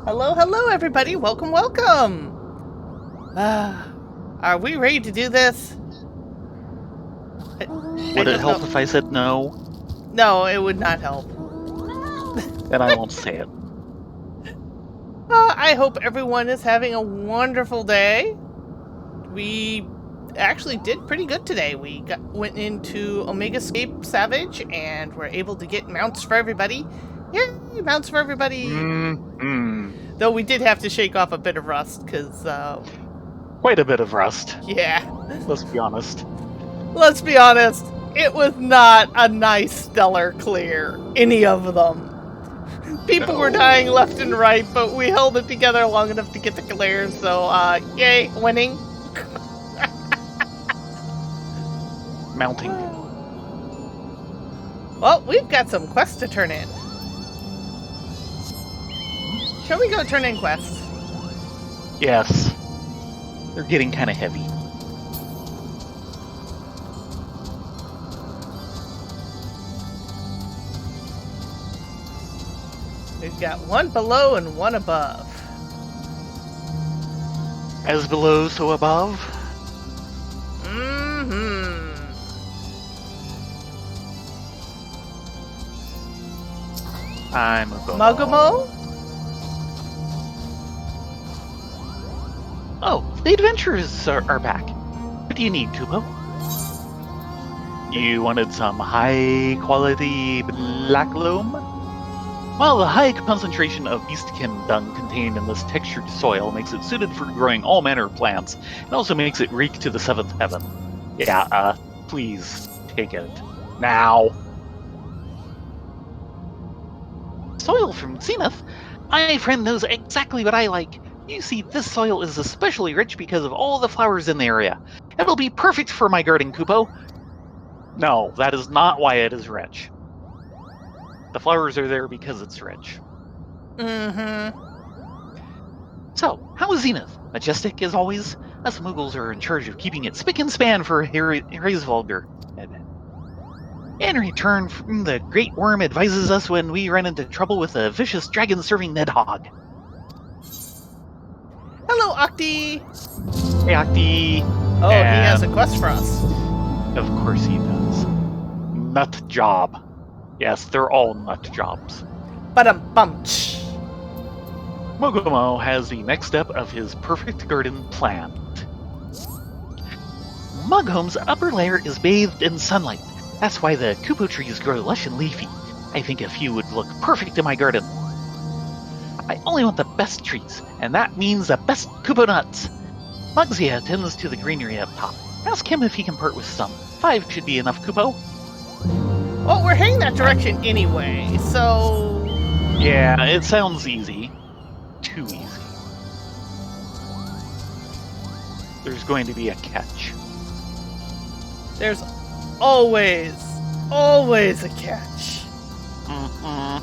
Hello, hello, everybody. Welcome, welcome. Are we ready to do this? I Would it don't help if I know. said no? No, it would not help. Then I won't say it. I hope everyone is having a wonderful day. We actually did pretty good today. Went into Omega Scape Savage and were able to get mounts for everybody. Yay, mounts for everybody. Mm-hmm. Though we did have to shake off a bit of rust because, Quite a bit of rust. yeah. Let's be honest. Let's be honest, it was not a nice stellar clear. Any of them. People were dying No. left and right, but we held it together long enough to get the clear, so, yay, winning. Mounting. Well, we've got some quests to turn in. Shall we go turn in quests? Yes. They're getting kind of heavy. We've got one below and one above. As below, so above. Mm-hmm. I'm a Mugamo? Oh, the adventurers are back. What do you need, Kupo? You wanted some high-quality black loam? Well, the high concentration of beastkin dung contained in this textured soil makes it suited for growing all manner of plants, and also makes it reek to the seventh heaven. Yeah, please, take it. Now! Soil from Zenith? My friend knows exactly what I like. You see, this soil is especially rich because of all the flowers in the area. It'll be perfect for my garden, Kupo. No, that is not why it is rich. The flowers are there because it's rich. Mm-hmm. So, how is Zenith? Majestic as always? Us Muggles are in charge of keeping it spick and span for Hraesvelgr. In return, the Great Worm advises us when we run into trouble with a vicious dragon-serving Nidhogg. Hello, Octi! Hey, Octi! Oh, he has a And quest for us. of course he does. Nut job. Yes, they're all nut jobs. Ba-dum-bum-tsh. Mogomo has the next step of his perfect garden planned. Mughome's upper layer is bathed in sunlight. That's why the kupo trees grow lush and leafy. I think a few would look perfect in my garden. I only want the best trees, and that means the best kupo nuts. Eorzea tends to the greenery up top. Ask him if he can part with some. 5 should be enough, Kupo. Well, we're heading that direction anyway, so... Yeah, it sounds easy. Too easy. There's going to be a catch. There's always a catch. Mm-mm.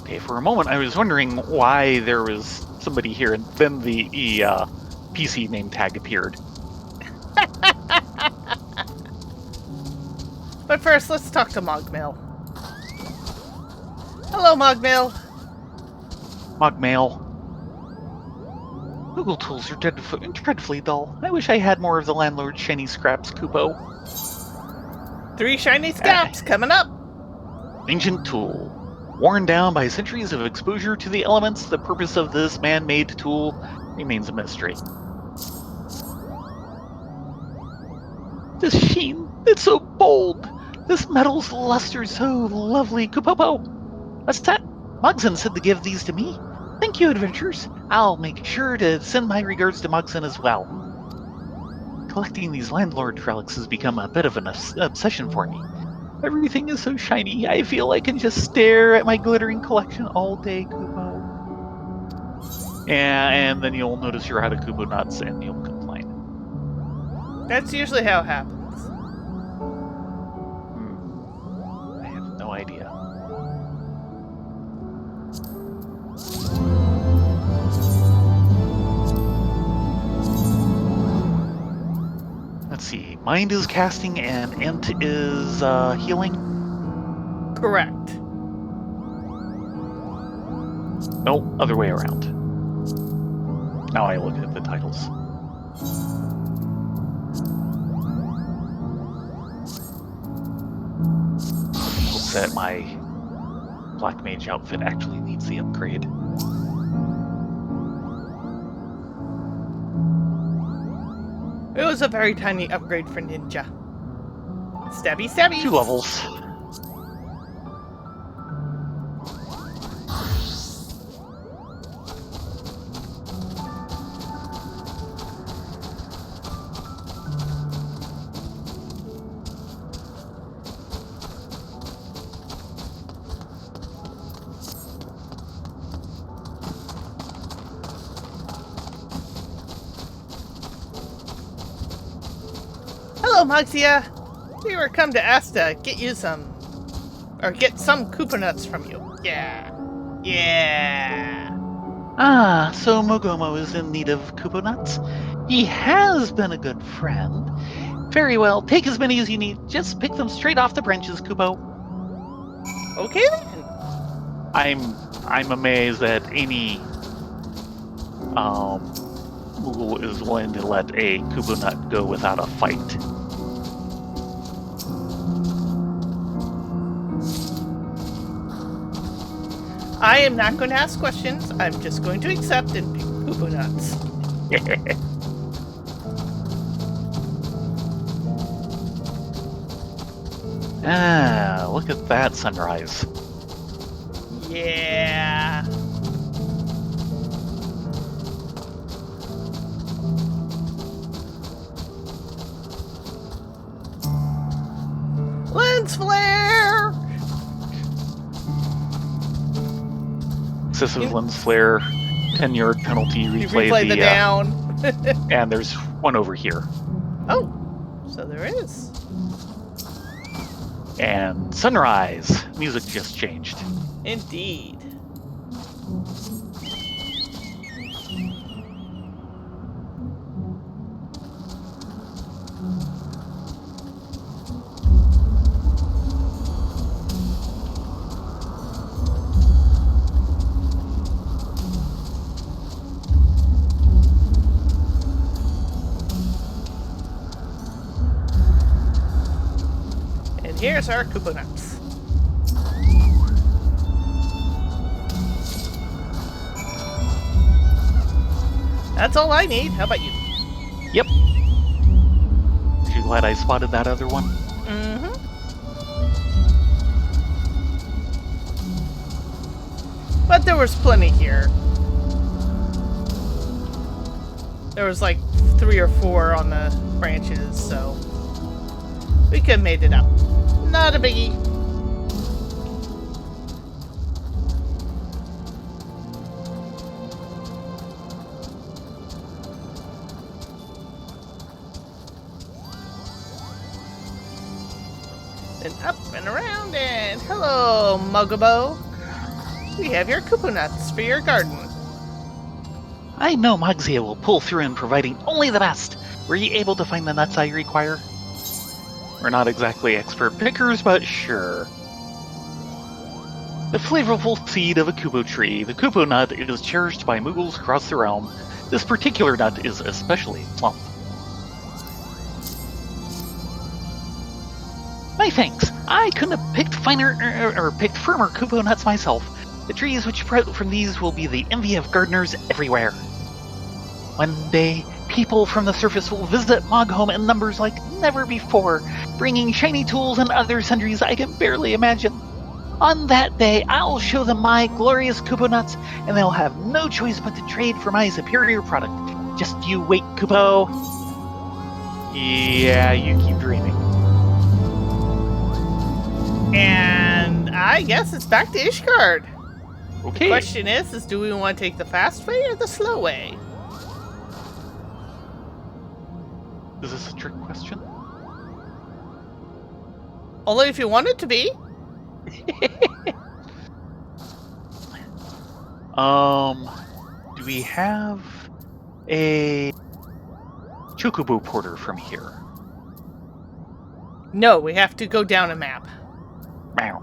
Okay, for a moment I was wondering why there was somebody here, and then the PC name tag appeared. But first, let's talk to Mogmill. Hello, Mogmill. Mugmail. Google tools are dreadfully dull. I wish I had more of the landlord's shiny scraps, Kupo. 3 shiny scalps coming up. Ancient tool. Worn down by centuries of exposure to the elements, the purpose of this man-made tool remains a mystery. This sheen, it's so bold. This metal's luster so lovely, Kupopo. What's that? Mogson said to give these to me. Thank you, adventurers. I'll make sure to send my regards to Mogson as well. Collecting these landlord relics has become a bit of an obsession for me. Everything is so shiny, I feel I can just stare at my glittering collection all day, Kupo. Yeah, and then you'll notice you're out of Kupo nuts and you'll complain. That's usually how it happens. idea. Let's see. Mind is casting and Ent is healing? Correct. No, other way around. Now I look at the titles. Looks that my Black Mage outfit actually needs the upgrade. It was a very tiny upgrade for Ninja. Stabby, stabby. 2 levels. Hello, Eorzea. We were come to ask to get you some, or get some Koopa nuts from you. Yeah. Yeah. Ah, so Mogomo is in need of Kupo nuts. He has been a good friend. Very well, take as many as you need. Just pick them straight off the branches, Kupo. Okay then. I'm amazed that any Moogle is willing to let a Kupo nut go without a fight. I am not going to ask questions. I'm just going to accept and pick Koopa nuts. Ah, look at that sunrise. Yeah. Lens flare! Excessive lens flare, 10-yard penalty, You replay the down. and there's one over here. Oh, so there is. And sunrise. Music just changed. Indeed. And here's our Koopa nuts. That's all I need. How about you? Yep. Are you glad I spotted that other one? Mm-hmm. But there was plenty here. There was like 3 or 4 on the branches, so we could have made it up. Not a biggie. And up and around and hello, Mugabo. We have your Koopa nuts for your garden. I know Eorzea will pull through in providing only the best. Were you able to find the nuts I require? We're not exactly expert pickers, but sure. The flavorful seed of a Kupo tree, the Kupo nut is cherished by Moogles across the realm. This particular nut is especially plump. My thanks. I couldn't have picked finer or picked firmer Kupo nuts myself. The trees which sprout from these will be the envy of gardeners everywhere. One day, people from the surface will visit Moghome in numbers like never before, bringing shiny tools and other sundries I can barely imagine. On that day, I'll show them my glorious Kupo nuts, and they'll have no choice but to trade for my superior product. Just you wait, Kupo. Yeah, you keep dreaming. And I guess it's back to Ishgard. Okay. The question is do we want to take the fast way or the slow way? Is this a trick question? Only if you want it to be. Do we have a chocobo porter from here? No, we have to go down a map. Meow.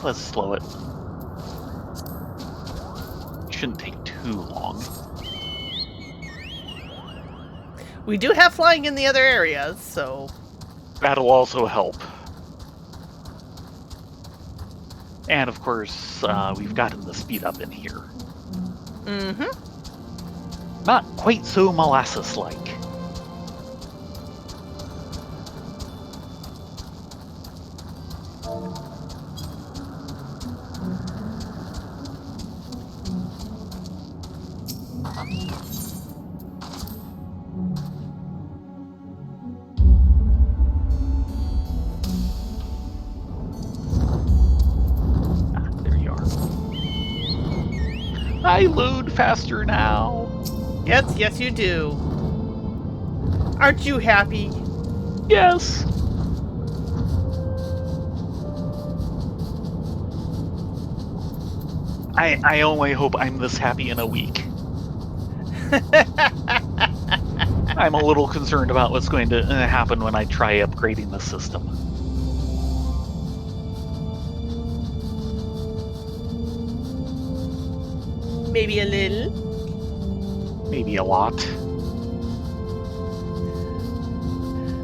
Let's slow it. Shouldn't take too long. We do have flying in the other areas, so... That'll also help. And of course, we've gotten the speed up in here. Mm-hmm. Not quite so molasses-like. I load faster now. Yes, you do. Aren't you happy? Yes. I only hope I'm this happy in a week. I'm a little concerned about what's going to happen when I try upgrading the system. Maybe a little. Maybe a lot.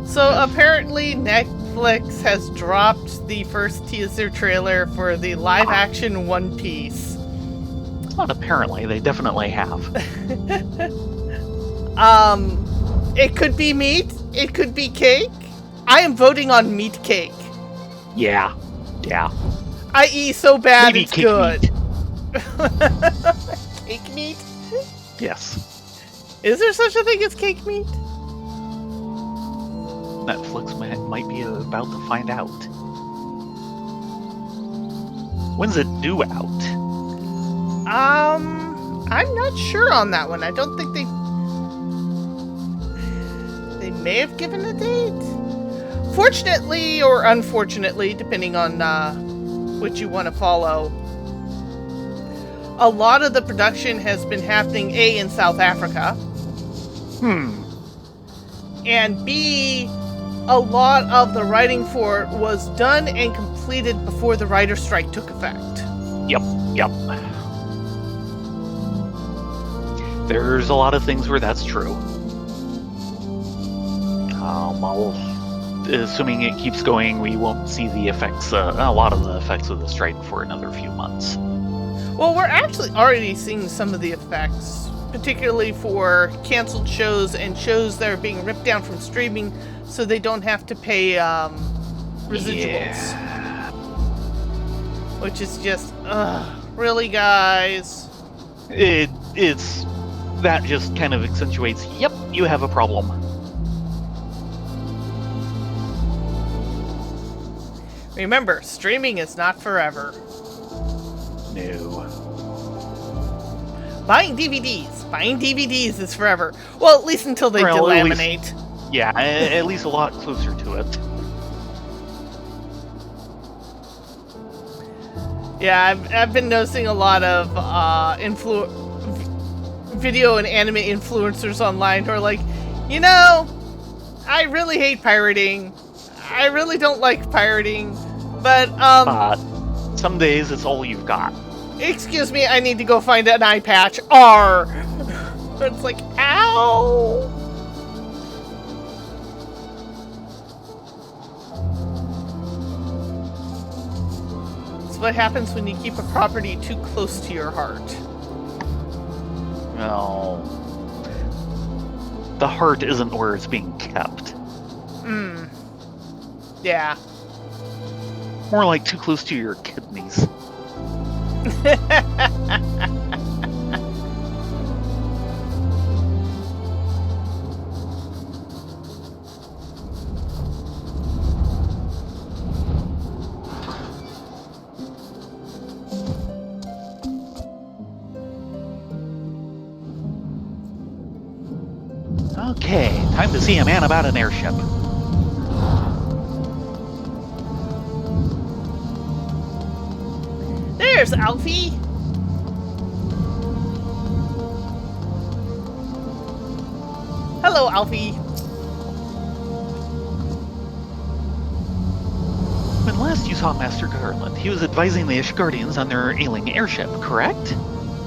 So apparently Netflix has dropped the first teaser trailer for the live-action One Piece. It's not apparently, they definitely have. It could be meat, it could be cake. I am voting on meat cake. Yeah. I.e. so bad Maybe it's cake good. meat. Cake meat? Yes. Is there such a thing as cake meat? Netflix might be about to find out. When's it due out? I'm not sure on that one. I don't think they may have given a date. Fortunately or unfortunately, depending on which you want to follow, a lot of the production has been happening A, in South Africa, and B, a lot of the writing for it was done and completed before the writer's strike took effect. Yep. There's a lot of things where that's true. Assuming it keeps going, we won't see the effects, a lot of the effects of the strike for another few months. Well, we're actually already seeing some of the effects, particularly for canceled shows and shows that are being ripped down from streaming so they don't have to pay residuals. Yeah. Which is just, really, guys? It's that just kind of accentuates, yep, you have a problem. Remember, streaming is not forever. No. Buying DVDs is forever. Well, at least until they Well, at delaminate. Yeah, at least a lot closer to it. Yeah, I've been noticing a lot of video and anime influencers online who are like, I really hate pirating. I really don't like pirating, but some days it's all you've got. Excuse me, I need to go find an eye patch. R. It's like, ow. It's what happens when you keep a property too close to your heart. Well, the heart isn't where it's being kept. Yeah. More like too close to your kidneys. Okay, time to see a man about an airship. There's Alfie. Hello, Alfie. When last you saw Master Garland, he was advising the Ishgardians on their ailing airship, correct?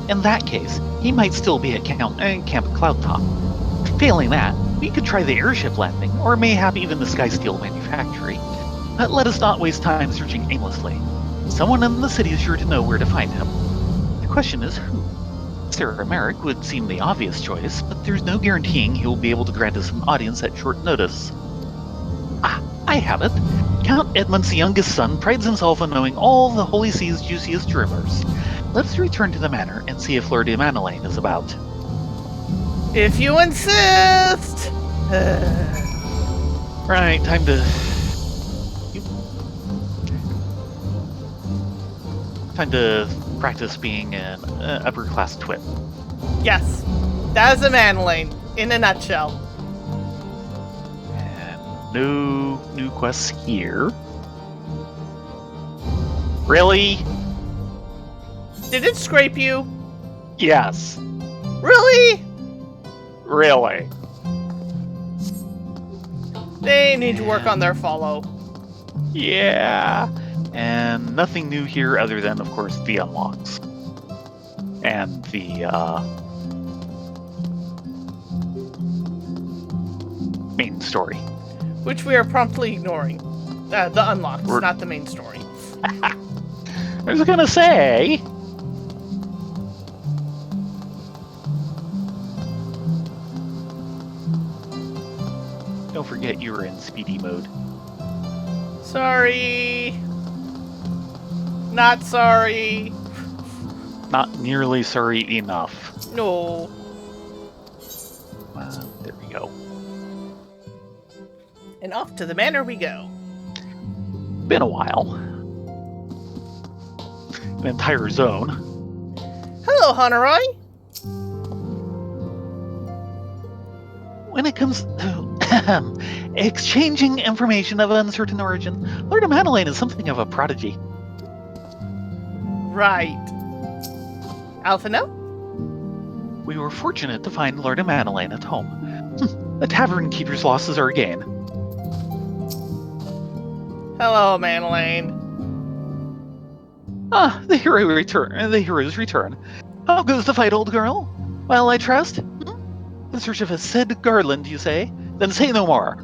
In that case, he might still be at Camp Cloudtop. Failing that, we could try the airship landing, or mayhap even the Skysteel manufactory. But let us not waste time searching aimlessly. Someone in the city is sure to know where to find him. The question is who? Sarah Merrick would seem the obvious choice, but there's no guaranteeing he will be able to grant us an audience at short notice. Ah, I have it. Count Edmund's youngest son prides himself on knowing all the Holy Sea's juiciest rumors. Let's return to the manor and see if Lord Emanelaine is about. If you insist! Right, time to... Time to practice being an upper-class twit. Yes, that is Emanelaine, in a nutshell. And no new quests here. Really? Did it scrape you? Yes. Really? Really. They need to work on their follow. Yeah. And nothing new here other than, of course, the unlocks. And the, main story. Which we are promptly ignoring. The unlocks, not the main story. I was gonna say... Don't forget you were in speedy mode. Sorry. Not sorry. Not nearly sorry enough. No. There we go. And off to the manor we go. Been a while. An entire zone. Hello, Honoroi. When it comes to exchanging information of uncertain origin, Lord Emanelaine is something of a prodigy. Right. Alphino? We were fortunate to find Lord Emanelaine at home. The tavern keeper's losses are a gain. Hello, Emanelaine. Ah, the hero's return. How goes the fight, old girl? Well, I trust? In search of a said Garland, you say? Then say no more.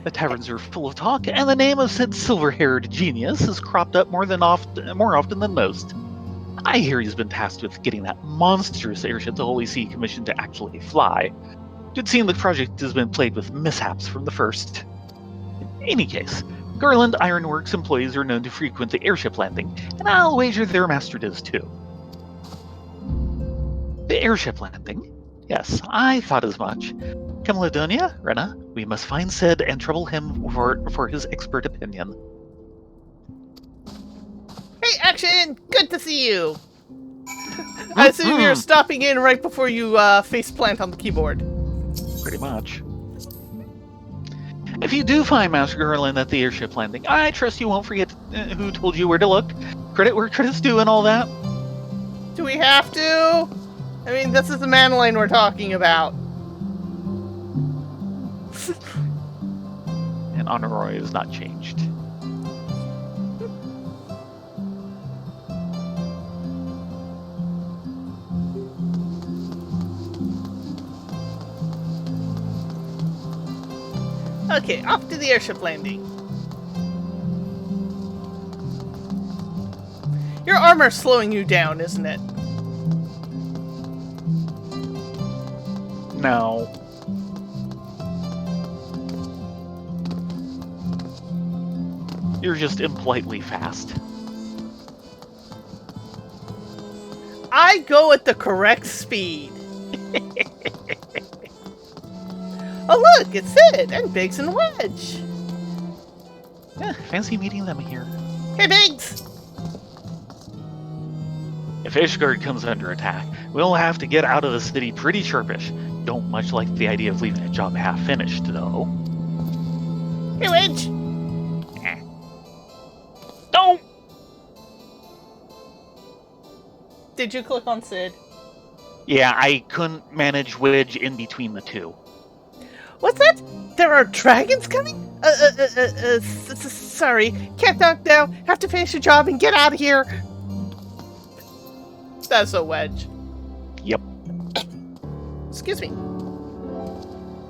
The taverns are full of talk, and the name of said silver-haired genius has cropped up more often than most. I hear he's been tasked with getting that monstrous airship the Holy See commissioned to actually fly. It would seem the project has been plagued with mishaps from the first. In any case, Garland Ironworks employees are known to frequent the airship landing, and I'll wager their master does too. The airship landing? Yes, I thought as much. Cameladonia, Rena, we must find Sid and trouble him for his expert opinion. Hey, Action! Good to see you! I assume you're stopping in right before you face plant on the keyboard. Pretty much. If you do find Master Garland at the airship landing, I trust you won't forget who told you where to look. Credit where credit's due and all that. Do we have to? I mean, this is the Emanelaine we're talking about. And Honoroi is not changed. Okay, off to the airship landing. Your armor's slowing you down, isn't it? No. You're just impolitely fast. I go at the correct speed. Oh look, it's Sid and Biggs and Wedge. Yeah, fancy meeting them here. Hey Biggs! If Ishgard comes under attack, we'll have to get out of the city pretty sharpish. Don't much like the idea of leaving a job half finished, though. Hey Wedge! Don't! Did you click on Sid? Yeah, I couldn't manage Wedge in between the two. What's that? There are dragons coming? Sorry. Can't talk now. Have to finish the job and get out of here. That's a Wedge. Yep. Excuse me.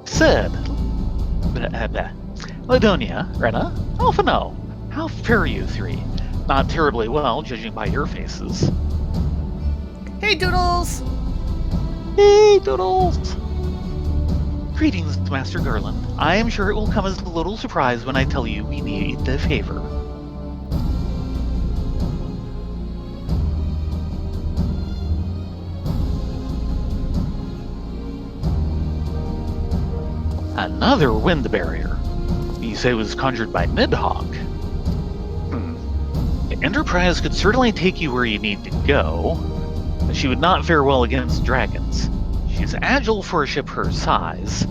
Sid. Ladonia, Rena, Alphino. How fare you three? Not terribly well, judging by your faces. Hey, Doodles! Hey, Doodles! Greetings, Master Garland. I am sure it will come as a little surprise when I tell you we need a favor. Another wind barrier. You say it was conjured by Nidhogg. The Enterprise could certainly take you where you need to go, but she would not fare well against dragons. She's agile for a ship her size,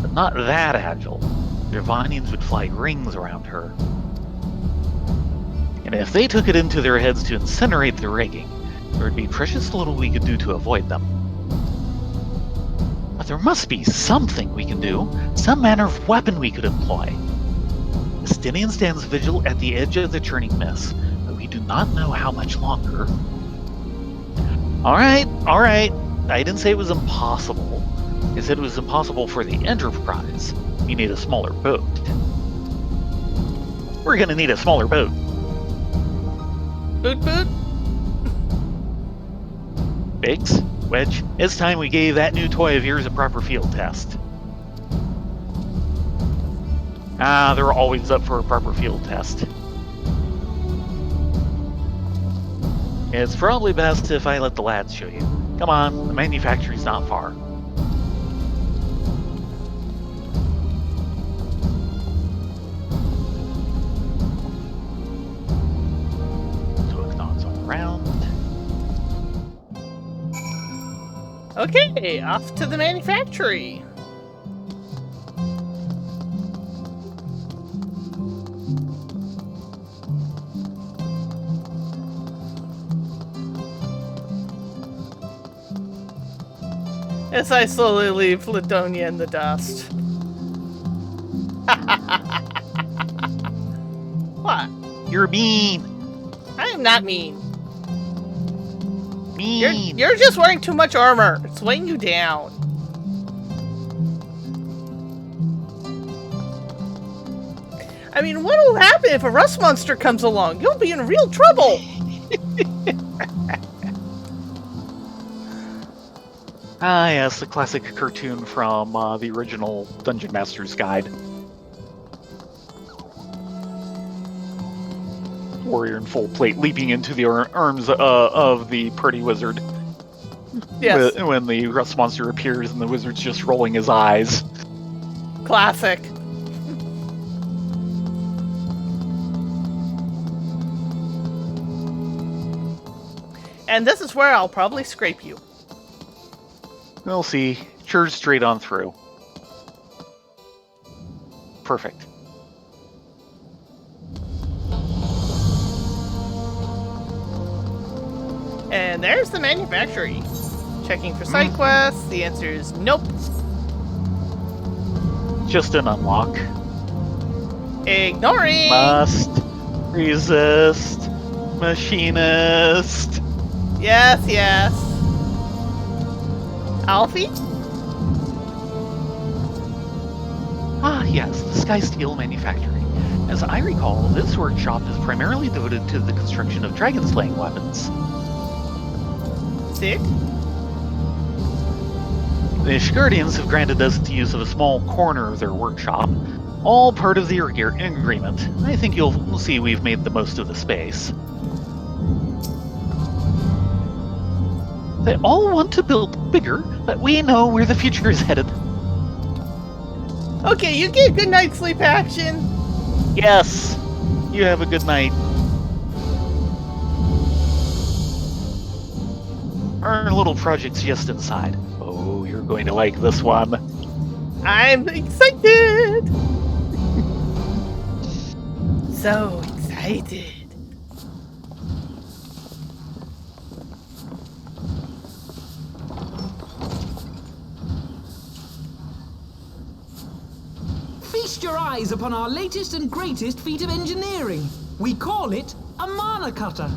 but not that agile. Divinians would fly rings around her. And if they took it into their heads to incinerate the rigging, there would be precious little we could do to avoid them. But there must be something we can do, some manner of weapon we could employ. Estinian stands vigil at the edge of the churning mist, but we do not know how much longer. Alright. I didn't say it was impossible. I said it was impossible for the Enterprise. We need a smaller boat. We're gonna need a smaller boat. Boot boot? Biggs, Wedge, it's time we gave that new toy of yours a proper field test. They're always up for a proper field test. It's probably best if I let the lads show you. Come on, the manufactory's not far. Hook knots all around. Okay, off to the manufactory. As I slowly leave Ladonia in the dust. What? You're mean. I am not mean. Mean. You're just wearing too much armor. It's weighing you down. I mean, what will happen if a rust monster comes along? You'll be in real trouble. Yes, the classic cartoon from the original Dungeon Master's Guide. Warrior in full plate leaping into the arms of the pretty wizard. Yes. When the rust monster appears and the wizard's just rolling his eyes. Classic. And this is where I'll probably scrape you. We'll see. Sure, straight on through. Perfect. And there's the manufactory. Checking for side quests. The answer is nope. Just an unlock. Ignoring. Must resist machinist. Yes, yes. Alfie? Yes, the Sky Steel Manufactory. As I recall, this workshop is primarily devoted to the construction of dragon-slaying weapons. Sid? The Ishgardians have granted us the use of a small corner of their workshop, all part of the agreement. I think you'll see we've made the most of the space. They all want to build bigger, but we know where the future is headed. Okay, you get good night's sleep action. Yes! You have a good night. Our little project's just inside. Oh, you're going to like this one. I'm excited. So excited. Feast your eyes upon our latest and greatest feat of engineering. We call it a mana cutter.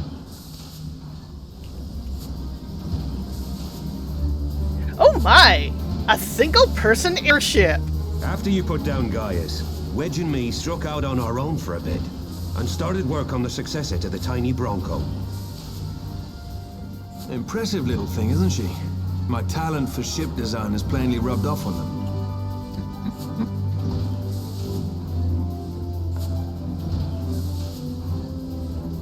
Oh my! A single-person airship! After you put down Gaius, Wedge and me struck out on our own for a bit, and started work on the successor to the tiny Bronco. Impressive little thing, isn't she? My talent for ship design has plainly rubbed off on them.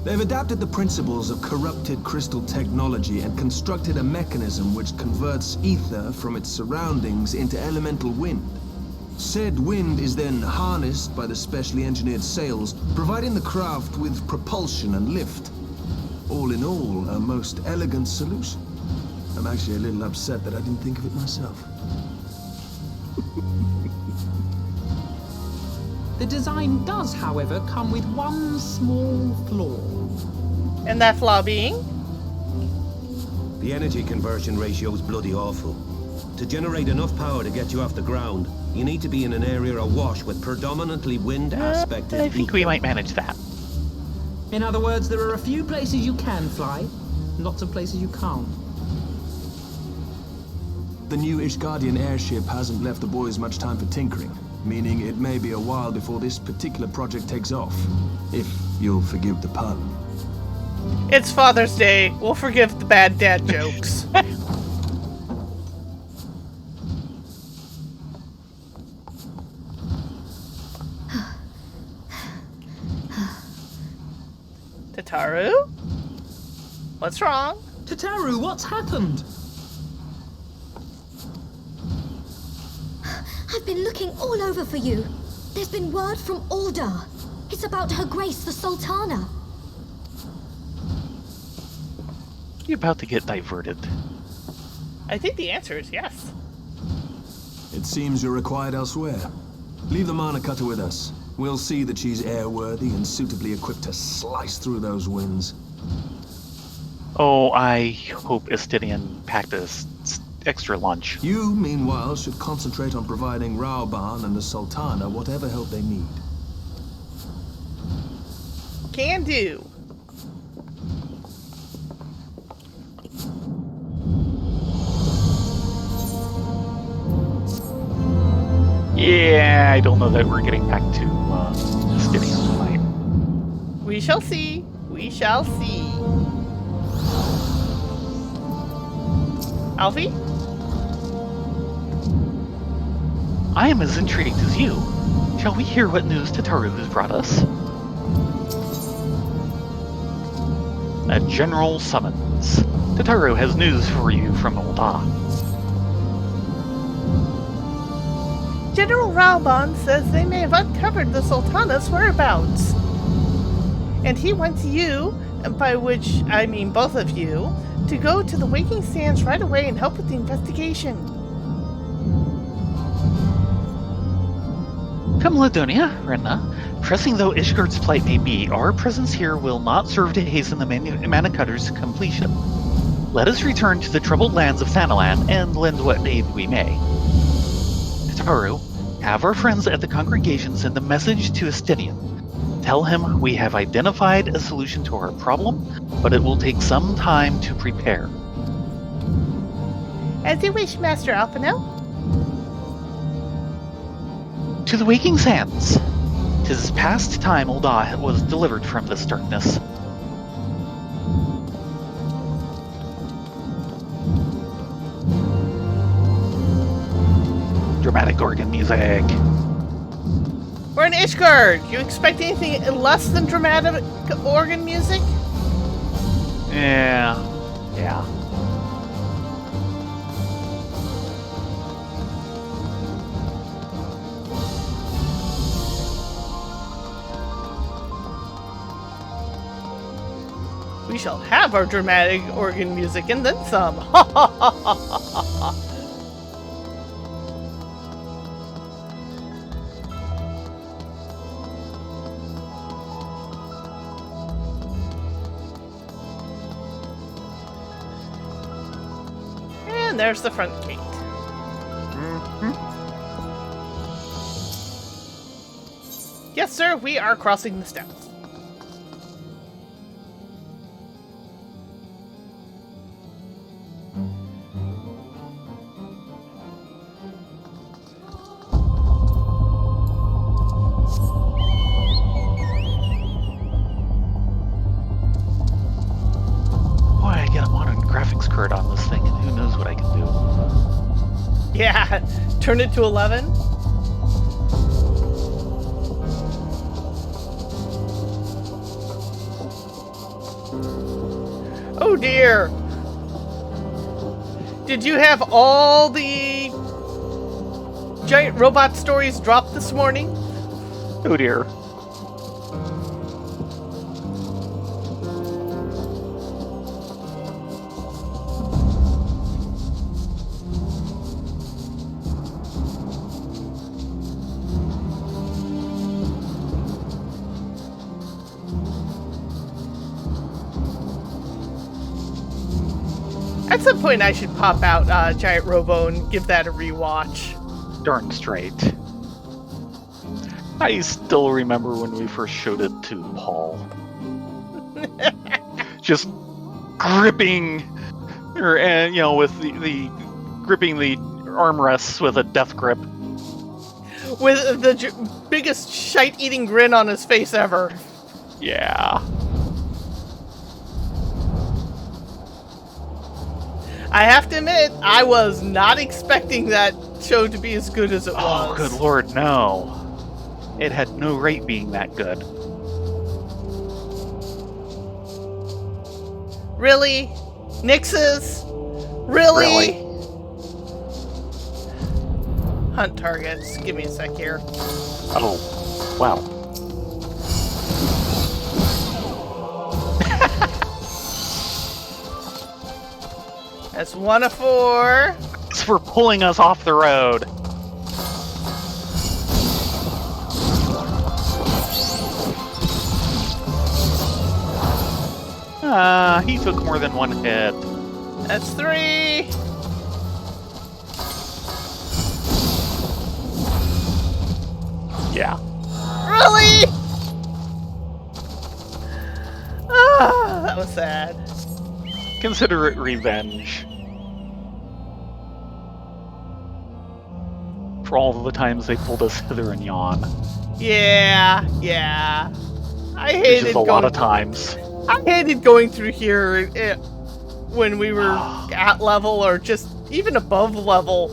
They've adapted the principles of corrupted crystal technology and constructed a mechanism which converts ether from its surroundings into elemental wind. Said wind is then harnessed by the specially engineered sails, providing the craft with propulsion and lift. All in all, a most elegant solution. I'm actually a little upset that I didn't think of it myself. The design does, however, come with one small flaw. And that flaw being? The energy conversion ratio is bloody awful. To generate enough power to get you off the ground, you need to be in an area awash with predominantly wind aspected I think we might manage that. In other words, there are a few places you can fly, lots of places you can't. The new Ishgardian airship hasn't left the boys much time for tinkering, meaning it may be a while before this particular project takes off. If you'll forgive the pun. It's Father's Day. We'll forgive the bad dad jokes. Tataru? What's wrong? Tataru, what's happened? I've been looking all over for you. There's been word from Aldar. It's about Her Grace the Sultana. You're about to get diverted. I think the answer is yes. It seems you're required elsewhere. Leave the mana cutter with us. We'll see that she's airworthy and suitably equipped to slice through those winds. Oh, I hope Estinian packed us extra lunch. You, meanwhile, should concentrate on providing Hareband and the Sultana whatever help they need. Can do. Yeah, I don't know that we're getting back to Estinian tonight. We shall see. We shall see. Alfie? I am as intrigued as you. Shall we hear what news Tataru has brought us? A general summons. Tataru has news for you from Ulda. General Hareband says they may have uncovered the Sultana's whereabouts. And he wants you, and by which I mean both of you, to go to the Waking Sands right away and help with the investigation. Come, Ladonia, Renna. Pressing though Ishgard's plight may be, our presence here will not serve to hasten the mana cutter's completion. Let us return to the troubled lands of Thanalan and lend what aid we may. Tataru, have our friends at the congregation send a message to Estinian. Tell him we have identified a solution to our problem, but it will take some time to prepare. As you wish, Master Alphino. To the Waking Sands. 'Tis past time Ulda was delivered from this darkness. Dramatic organ music. We're in Ishgard. You expect anything less than dramatic organ music? Yeah. We shall have our dramatic organ music and then some. Ha ha ha ha ha ha. And there's the front gate. Yes, sir, we are crossing the steps. Boy, I get a modern graphics card on this thing, and who knows what I can do. Yeah, turn it to 11. Oh dear. Did you have all the giant robot stories dropped this morning? Oh dear. At some point I should pop out Giant Robo and give that a rewatch. Darn straight. I still remember when we first showed it to Paul. Just gripping, with the gripping the armrests with a death grip. With the biggest shite-eating grin on his face ever. Yeah. I have to admit, I was not expecting that show to be as good as it was. Oh, good lord, no. It had no rate being that good. Really? Nixes? Really? Hunt targets. Give me a sec here. Oh, wow. That's 1 of 4. Thanks for pulling us off the road. He took more than 1 hit. That's 3. Yeah. Really? Ah, that was sad. Consider it revenge. For all the times they pulled us hither and yon. Yeah. I Which hated is a lot of times. I hated going through here when we were at level or just even above level.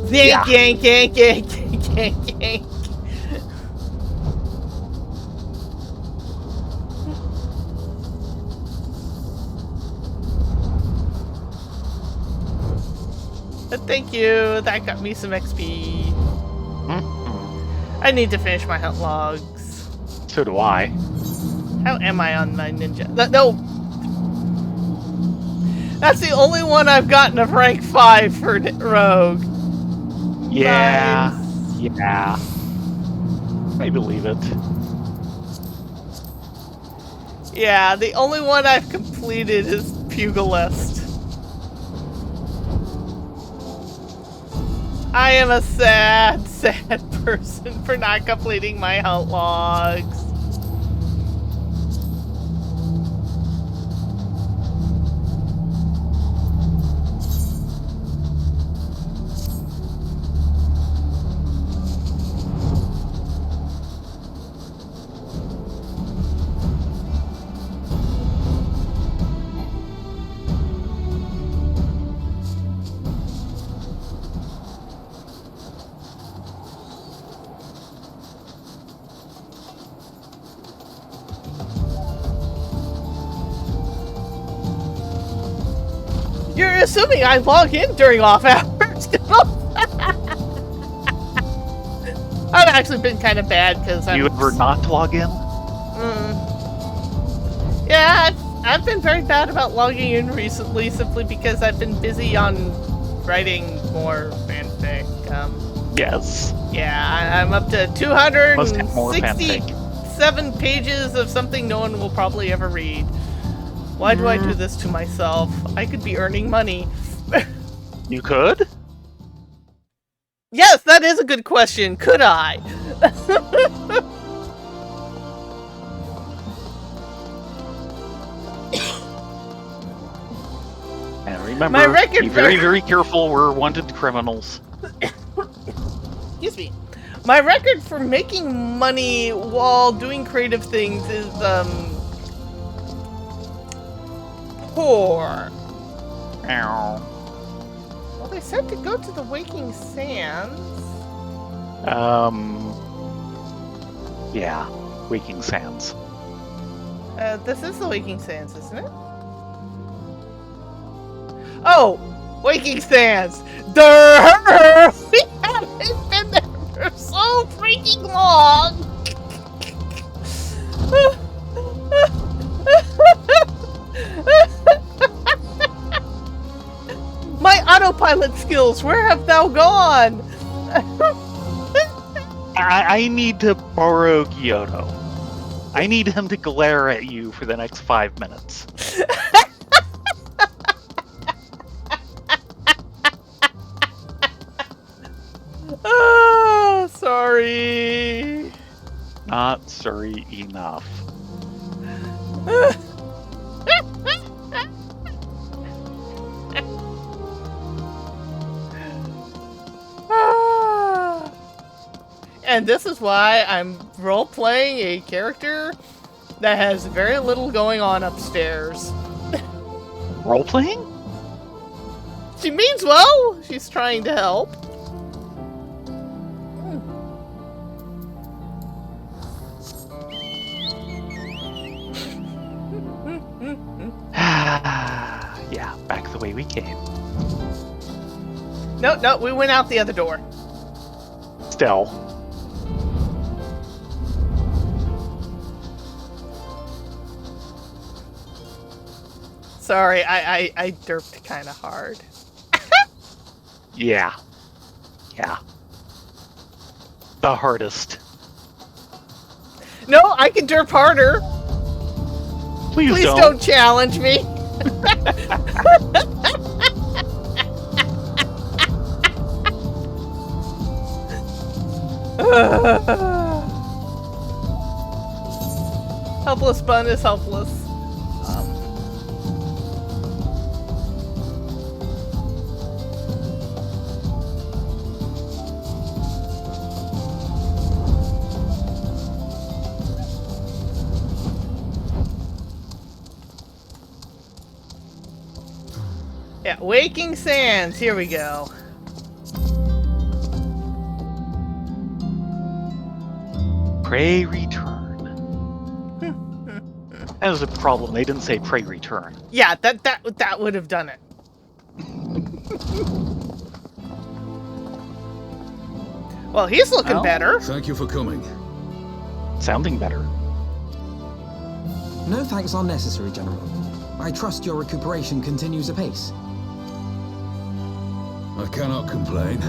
Yank, yank, yank, yank, yank, yank, yank. But thank you. That got me some XP. Mm-hmm. I need to finish my hunt logs. So do I. How am I on my ninja? No! That's the only one I've gotten of rank 5 for Rogue. Yeah. Nice. Yeah. I believe it. Yeah, the only one I've completed is Pugilist. I am a sad, sad person for not completing my hunt logs. You're assuming I log in during off hours. I've actually been kind of bad because You ever not log in? Yeah, I've been very bad about logging in recently simply because I've been busy on writing more fanfic. Yes. Yeah, I'm up to Must have more fanfic. 267 pages of something no one will probably ever read. Why do I do this to myself? I could be earning money. You could? Yes, that is a good question. Could I? Remember, My record be very, for- very careful. We're wanted criminals. Excuse me. My record for making money while doing creative things is, poor. Ow. Well, they said to go to the Waking Sands. Yeah. Waking Sands. This is the Waking Sands, isn't it? Oh! Waking Sands! Durr! We haven't been there for so freaking long! My autopilot skills, where have thou gone? I need to borrow Kyoto. I need him to glare at you for the next 5 minutes. Oh, sorry. Not sorry enough. And this is why I'm role-playing a character that has very little going on upstairs. Role-playing? She means well. She's trying to help. Yeah, back the way we came. No, we went out the other door. Still. Sorry, I derped kind of hard. Yeah. Yeah. The hardest. No, I can derp harder. Please don't challenge me. Helpless bun is helpless. Yeah, Waking Sands. Here we go. Pray return. That was a problem. They didn't say pray return. Yeah, that would have done it. Well, he's looking Well, better. Thank you for coming. Sounding better. No thanks are necessary, General. I trust your recuperation continues apace. I cannot complain.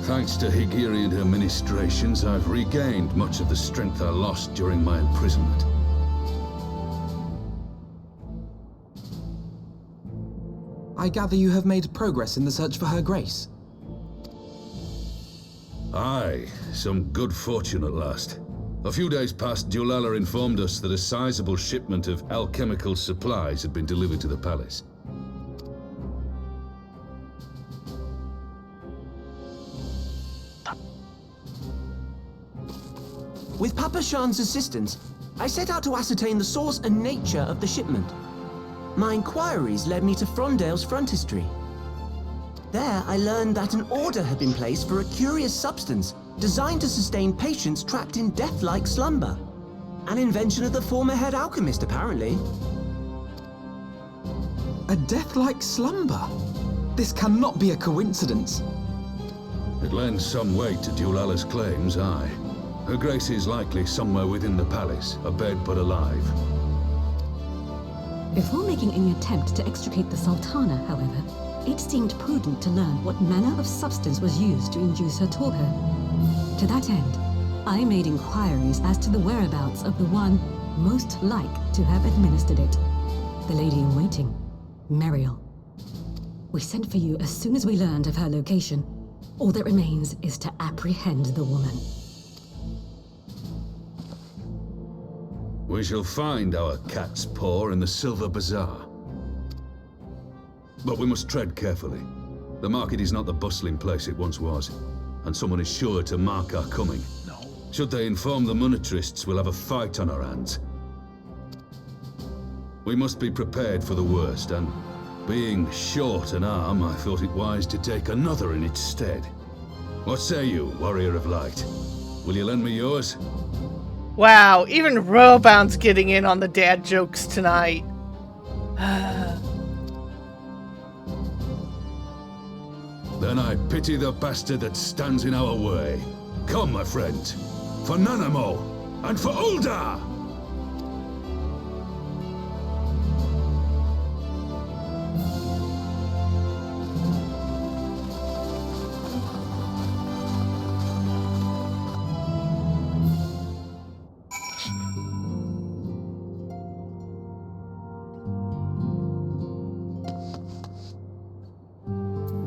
Thanks to Higiri and her ministrations, I've regained much of the strength I lost during my imprisonment. I gather you have made progress in the search for Her Grace. Aye, some good fortune at last. A few days past, Dulala informed us that a sizable shipment of alchemical supplies had been delivered to the palace. With Papa Shan's assistance, I set out to ascertain the source and nature of the shipment. My inquiries led me to Frondale's frontistery. There, I learned that an order had been placed for a curious substance designed to sustain patients trapped in death-like slumber. An invention of the former head alchemist, apparently. A death-like slumber? This cannot be a coincidence. It lends some weight to Dulala's claims, aye. Her Grace is likely somewhere within the palace, abed but alive. Before making any attempt to extricate the Sultana, however, it seemed prudent to learn what manner of substance was used to induce her torpor. To that end, I made inquiries as to the whereabouts of the one most like to have administered it. The lady in waiting, Muriel. We sent for you as soon as we learned of her location. All that remains is to apprehend the woman. We shall find our cat's paw in the Silver Bazaar. But we must tread carefully. The market is not the bustling place it once was, and someone is sure to mark our coming. No. Should they inform the monetarists, we'll have a fight on our hands. We must be prepared for the worst, and being short an arm, I thought it wise to take another in its stead. What say you, Warrior of Light? Will you lend me yours? Wow, even Rowbound's getting in on the dad jokes tonight. Then I pity the bastard that stands in our way. Come, my friend, for Nanamo and for Uldar!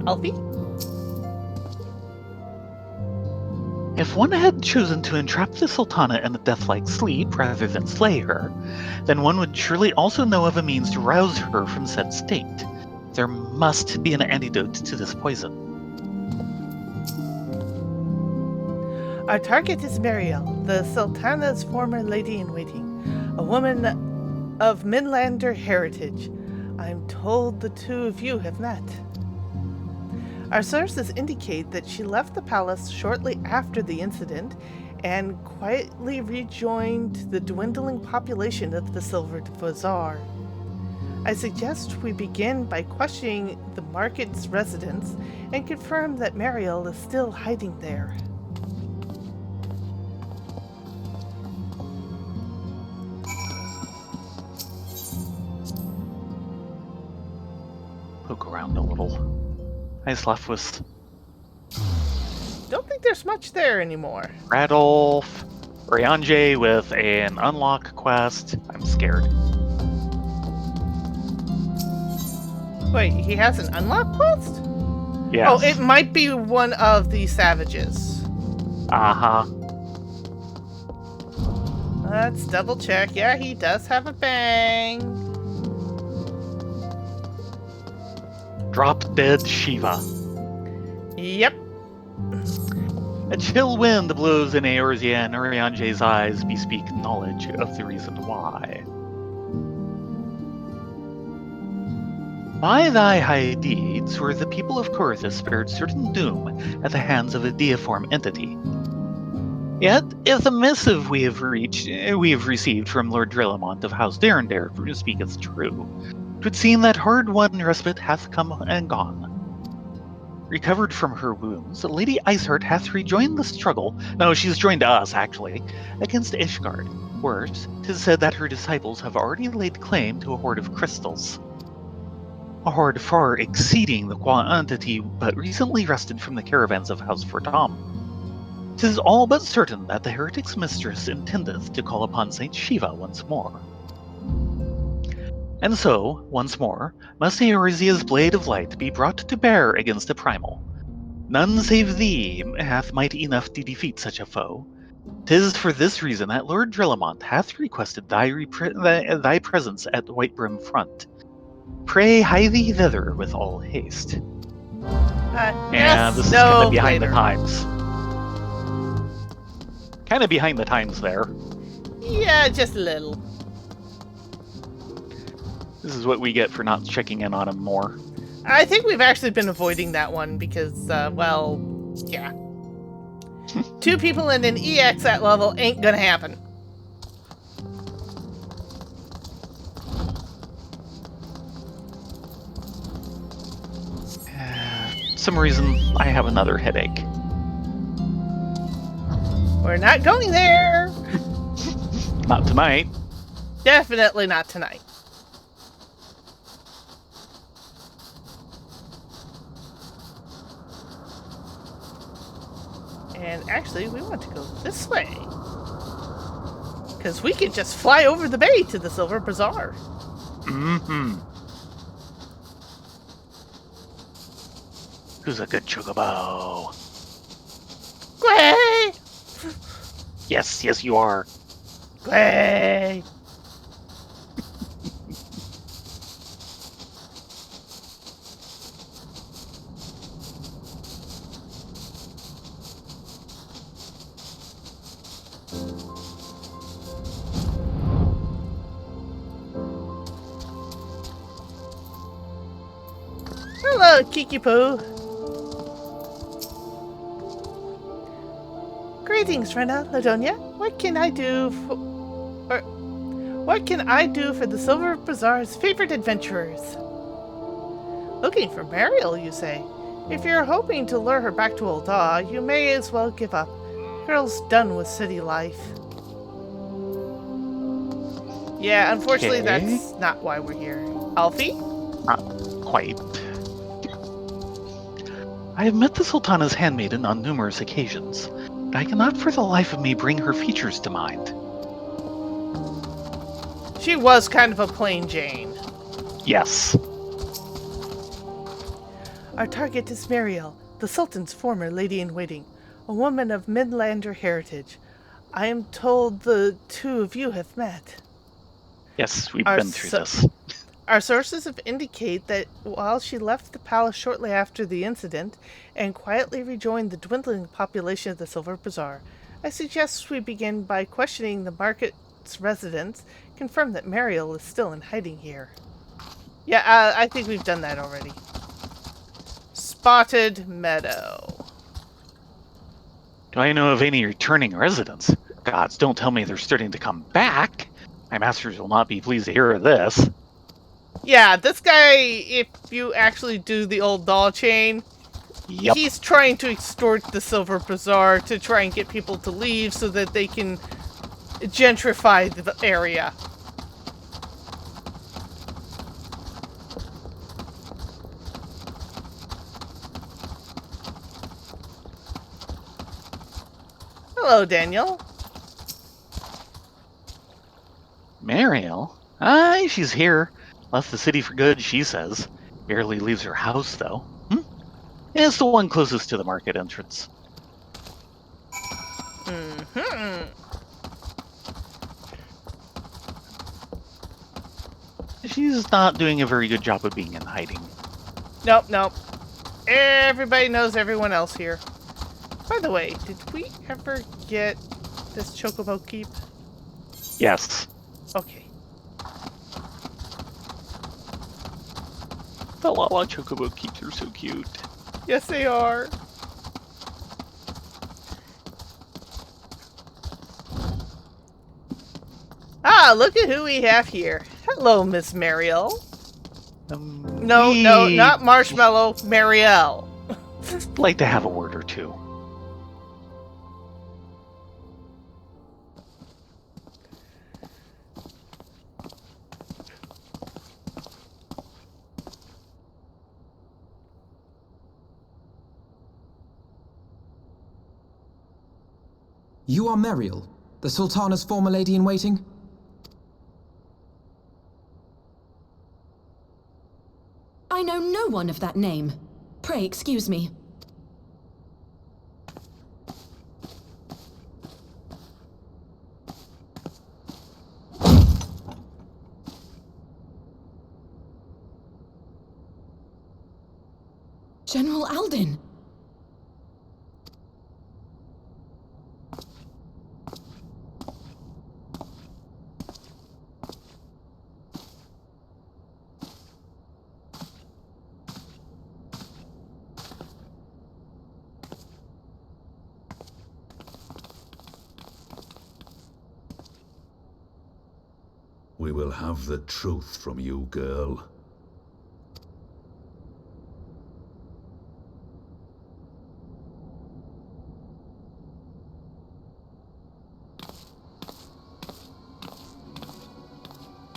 Alfie? If one had chosen to entrap the Sultana in a death-like sleep rather than slay her, then one would surely also know of a means to rouse her from said state. There must be an antidote to this poison. Our target is Mariel, the Sultana's former lady-in-waiting, a woman of Midlander heritage. I'm told the two of you have met. Our sources indicate that she left the palace shortly after the incident and quietly rejoined the dwindling population of the Silver Bazaar. I suggest we begin by questioning the market's residents and confirm that Mariel is still hiding there. Poke around a little. Ice left with Don't think there's much there anymore. Radolf, Ryanje with an unlock quest. I'm scared. Wait, he has an unlock quest? Yes. Oh, it might be one of the savages. Uh-huh. Let's double check. Yeah, he does have a bang. Drop dead Shiva. Yep. A chill wind blows in Eorzea, and Ryanje's eyes bespeak knowledge of the reason why. By thy high deeds were the people of Corythus spared certain doom at the hands of a deiform entity. Yet, if the missive we have received from Lord Drelamont of House Darendare speaketh true, 'twould seem that hard-won respite hath come and gone. Recovered from her wounds, Lady Iceheart hath rejoined the struggle. No, she's joined us, actually, against Ishgard. Worse, 'tis said that her disciples have already laid claim to a hoard of crystals. A hoard far exceeding the quantity but recently wrested from the caravans of House Fordam. 'Tis all but certain that the heretic's mistress intendeth to call upon Saint Shiva once more. And so, once more, must Eorzea's blade of light be brought to bear against a primal. None save thee hath might enough to defeat such a foe. 'Tis for this reason that Lord Drelamont hath requested thy presence at the Whitebrim front. Pray hie thee thither with all haste. Yes, this is no, kind of behind later. the times. Kind of behind the times there. Yeah, just a little. This is what we get for not checking in on him more. I think we've actually been avoiding that one because, well, yeah. 2 people in an EX at level ain't gonna happen. For some reason, I have another headache. We're not going there. Not tonight. Definitely not tonight. And actually, we want to go this way. Because we could just fly over the bay to the Silver Bazaar. Mm-hmm. Who's a good chocobo? Gway! Yes, yes you are. Hello, Kiki Poo. Greetings, Rena, Ladonia. What can I do for the Silver Bazaar's favorite adventurers? Looking for Mariel, you say? If you're hoping to lure her back to Ul'dah, you may as well give up. Girl's done with city life. Yeah, unfortunately, that's not why we're here. Alfie? Not quite. I have met the Sultana's handmaiden on numerous occasions, but I cannot for the life of me bring her features to mind. She was kind of a plain Jane. Yes. Our target is Mariel, the Sultan's former lady-in-waiting, a woman of Midlander heritage. I am told the two of you have met. Yes, we've been through this. Our sources have indicated that while she left the palace shortly after the incident and quietly rejoined the dwindling population of the Silver Bazaar, I suggest we begin by questioning the market's residents, confirm that Mariel is still in hiding here. Yeah, I think we've done that already. Spotted Meadow. Do I know of any returning residents? Gods, don't tell me they're starting to come back. My masters will not be pleased to hear of this. Yeah, this guy, if you actually do the old doll chain, Yep. He's trying to extort the Silver Bazaar to try and get people to leave so that they can gentrify the area. Hello, Daniel. Mariel? Aye, she's here. Left the city for good, she says. Barely leaves her house, though. It's the one closest to the market entrance. Mm-hmm. She's not doing a very good job of being in hiding. Nope. Everybody knows everyone else here. By the way, did we ever get this Chocobo Keep? Yes. Okay. The Lala Chocobo Keeps are so cute. Yes, they are. Ah, look at who we have here. Hello, Miss Mariel. No, not Marshmallow, Mariel. Like to have a word or two. You are Mariel, the Sultana's former lady-in-waiting? I know no one of that name. Pray excuse me. General Alden! We will have the truth from you, girl.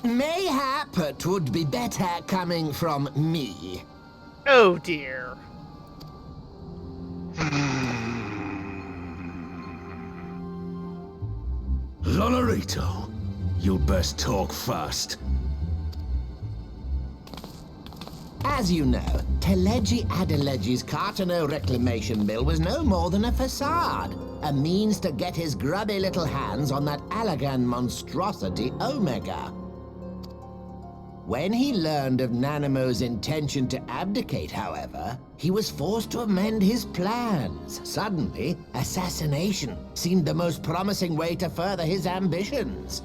Mayhap it would be better coming from me. Oh dear. Lolarito, you'd best talk fast. As you know, Teleji Adeleji's Cartano reclamation bill was no more than a facade. A means to get his grubby little hands on that Allagan monstrosity Omega. When he learned of Nanamo's intention to abdicate, however, he was forced to amend his plans. Suddenly, assassination seemed the most promising way to further his ambitions.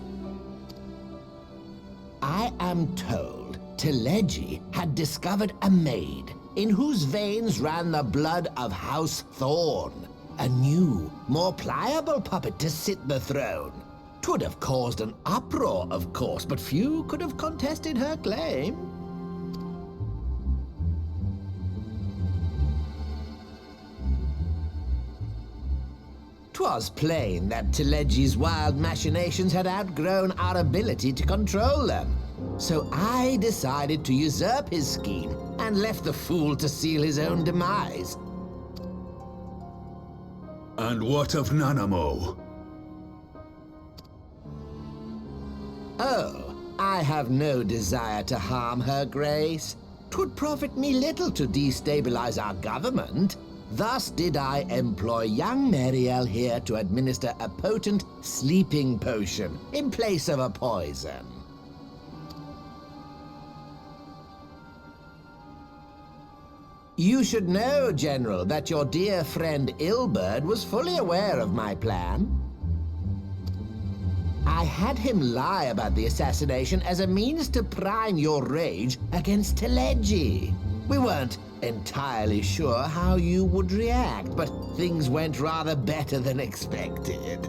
I am told Teleji had discovered a maid, in whose veins ran the blood of House Thorn. A new, more pliable puppet to sit the throne. 'Twould have caused an uproar, of course, but few could have contested her claim. 'Twas plain that Telegi's wild machinations had outgrown our ability to control them. So I decided to usurp his scheme and left the fool to seal his own demise. And what of Nanamo? Oh, I have no desire to harm her grace. 'Twould profit me little to destabilize our government. Thus did I employ young Mariel here to administer a potent sleeping potion in place of a poison. You should know, General, that your dear friend Ilberd was fully aware of my plan. I had him lie about the assassination as a means to prime your rage against Telegi. We weren't entirely sure how you would react, but things went rather better than expected.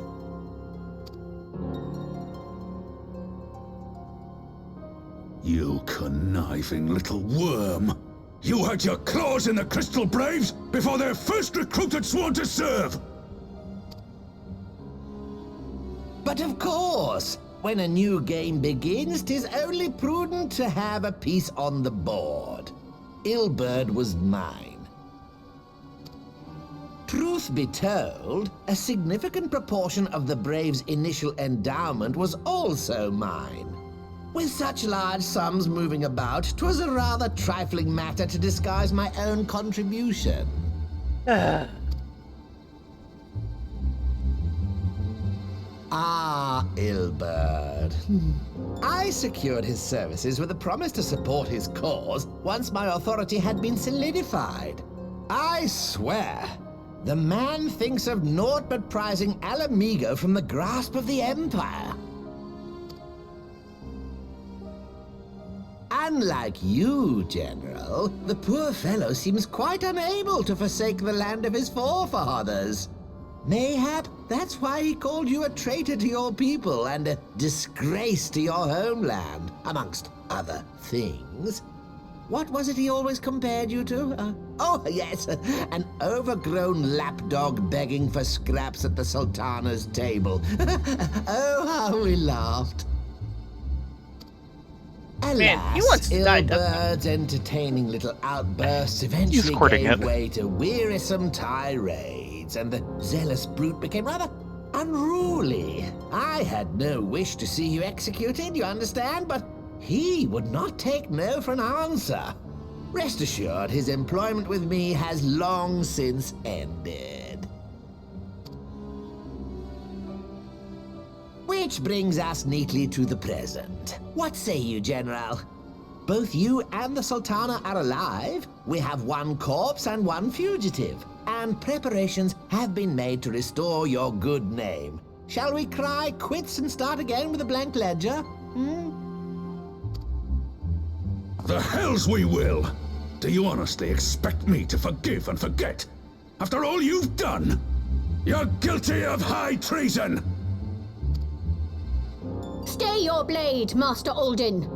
You conniving little worm! You had your claws in the Crystal Braves before their first recruit had sworn to serve! But of course, when a new game begins, 'tis only prudent to have a piece on the board. Ilberd was mine. Truth be told, a significant proportion of the Braves' initial endowment was also mine. With such large sums moving about, 'twas a rather trifling matter to disguise my own contribution. Ah, Ilberd. I secured his services with a promise to support his cause once my authority had been solidified. I swear, the man thinks of naught but prizing Alamigo from the grasp of the Empire. Unlike you, General, the poor fellow seems quite unable to forsake the land of his forefathers. Mayhap that's why he called you a traitor to your people and a disgrace to your homeland, amongst other things. What was it he always compared you to? Oh, yes, an overgrown lapdog begging for scraps at the Sultana's table. Oh, how we laughed. Alas, Man, he wants to die, doesn't he? Ilberd's entertaining little outbursts eventually courting gave it. way to wearisome tirades, and the zealous brute became rather unruly. I had no wish to see you executed, you understand, but he would not take no for an answer. Rest assured, his employment with me has long since ended. Which brings us neatly to the present. What say you, General? Both you and the Sultana are alive. We have one corpse and one fugitive, and preparations have been made to restore your good name. Shall we cry quits and start again with a blank ledger? The hells we will! Do you honestly expect me to forgive and forget? After all you've done? You're guilty of high treason! Stay your blade, Master Aldin.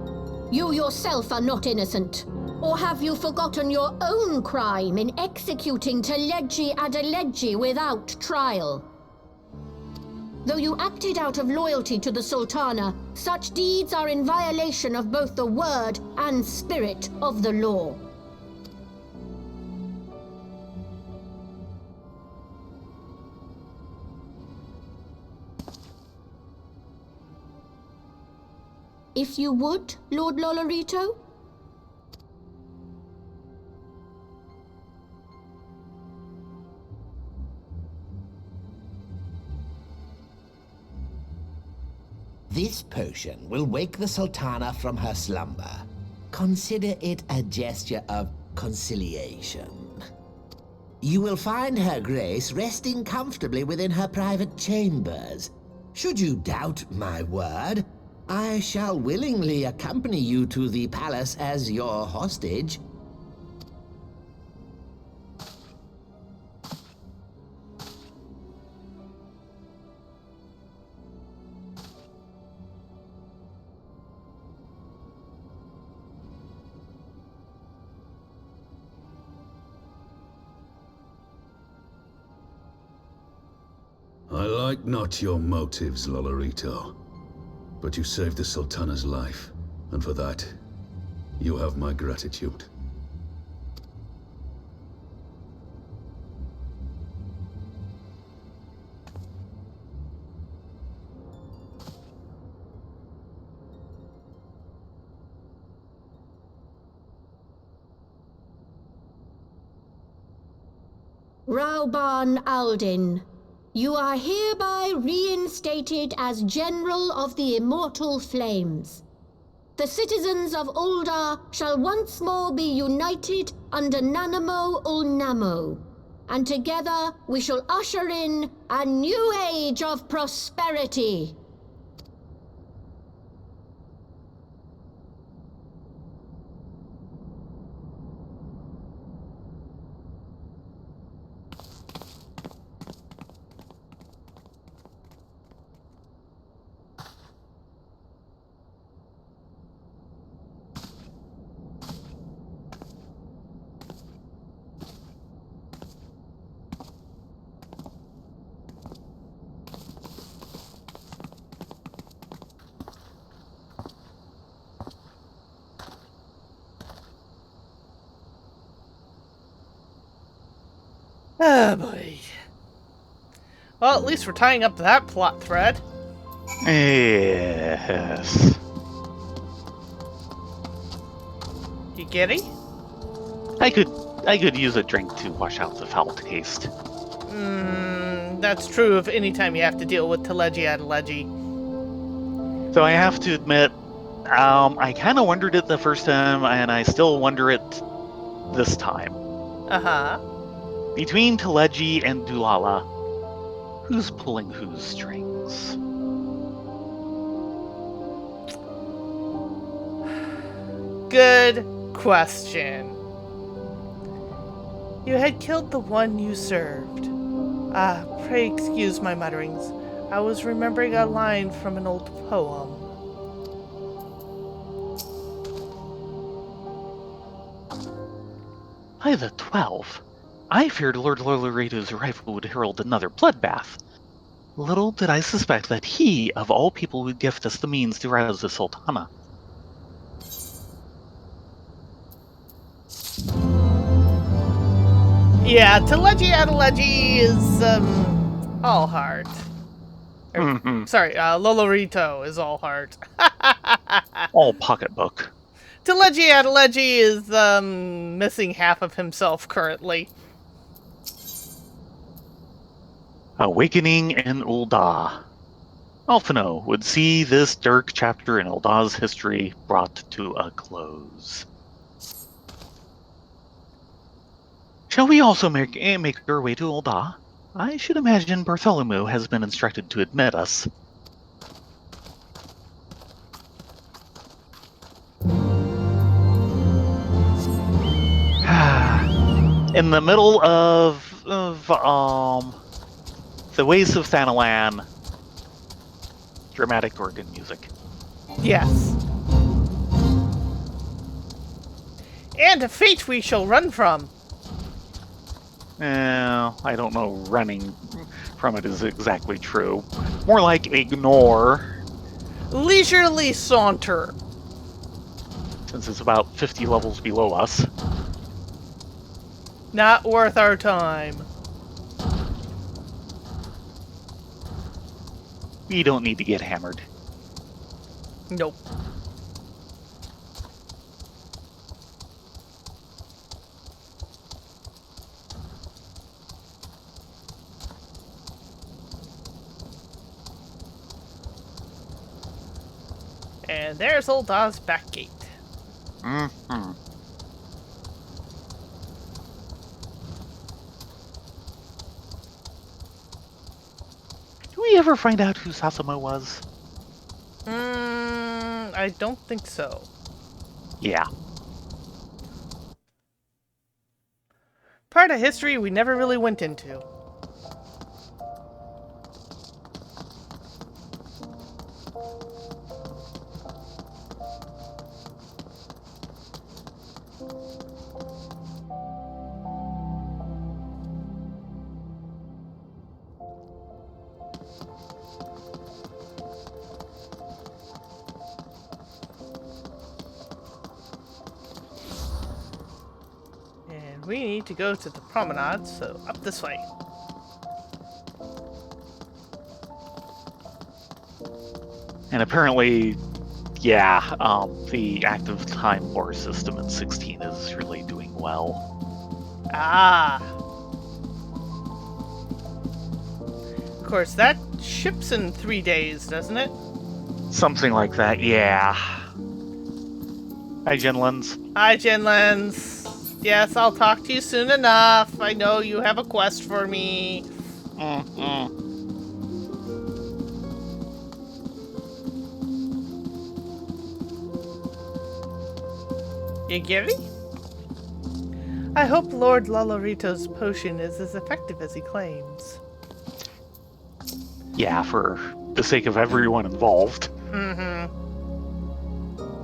You yourself are not innocent. Or have you forgotten your own crime in executing Telegi Adelegi without trial? Though you acted out of loyalty to the Sultana, such deeds are in violation of both the word and spirit of the law. If you would, Lord Lolorito? This potion will wake the Sultana from her slumber. Consider it a gesture of conciliation. You will find her grace resting comfortably within her private chambers. Should you doubt my word, I shall willingly accompany you to the palace as your hostage. I like not your motives, Lolorito. But you saved the Sultana's life, and for that, you have my gratitude. Rauban Aldin, you are hereby reinstated as General of the Immortal Flames. The citizens of Ul'dah shall once more be united under Nanamo Ul'Namo, and together we shall usher in a new age of prosperity. Oh boy. Well, at least we're tying up that plot thread. Yes. You giddy? I could use a drink to wash out the foul taste. That's true of any time you have to deal with Teleji Adeleji. So I have to admit, I kind of wondered it the first time, and I still wonder it this time. Uh-huh. Between Teleji and Dulala, who's pulling whose strings? Good question. You had killed the one you served. Pray excuse my mutterings. I was remembering a line from an old poem. By the 12, I feared Lord Lolorito's arrival would herald another bloodbath. Little did I suspect that he, of all people, would gift us the means to rouse the Sultana. Yeah, Teleji Adeleji is, all heart. Sorry, Lolorito is all heart. All pocketbook. Teleji Adeleji is, missing half of himself currently. Awakening in Ul'dah. Alphino would see this dark chapter in Uldah's history brought to a close. Shall we also make our way to Ul'dah? I should imagine Bartholomew has been instructed to admit us. In the middle of the Ways of Thanalan, dramatic organ music. Yes. And a fate we shall run from. I don't know running from it is exactly true. More like ignore. Leisurely saunter. Since it's about 50 levels below us. Not worth our time. We don't need to get hammered. Nope. And there's Uldah's back gate. Mm-hmm. Did we ever find out who Sasamo was? I don't think so. Yeah. Part of history we never really went into. We need to go to the promenade, so up this way. And apparently, yeah, the active time lore system in 16 is really doing well. Ah. Of course, that ships in 3 days, doesn't it? Something like that, yeah. Hi, Jinlins. Hi, Jinlins. Yes, I'll talk to you soon enough. I know you have a quest for me. You giddy? I hope Lord Lalorito's potion is as effective as he claims. Yeah, for the sake of everyone involved. Mm-hmm.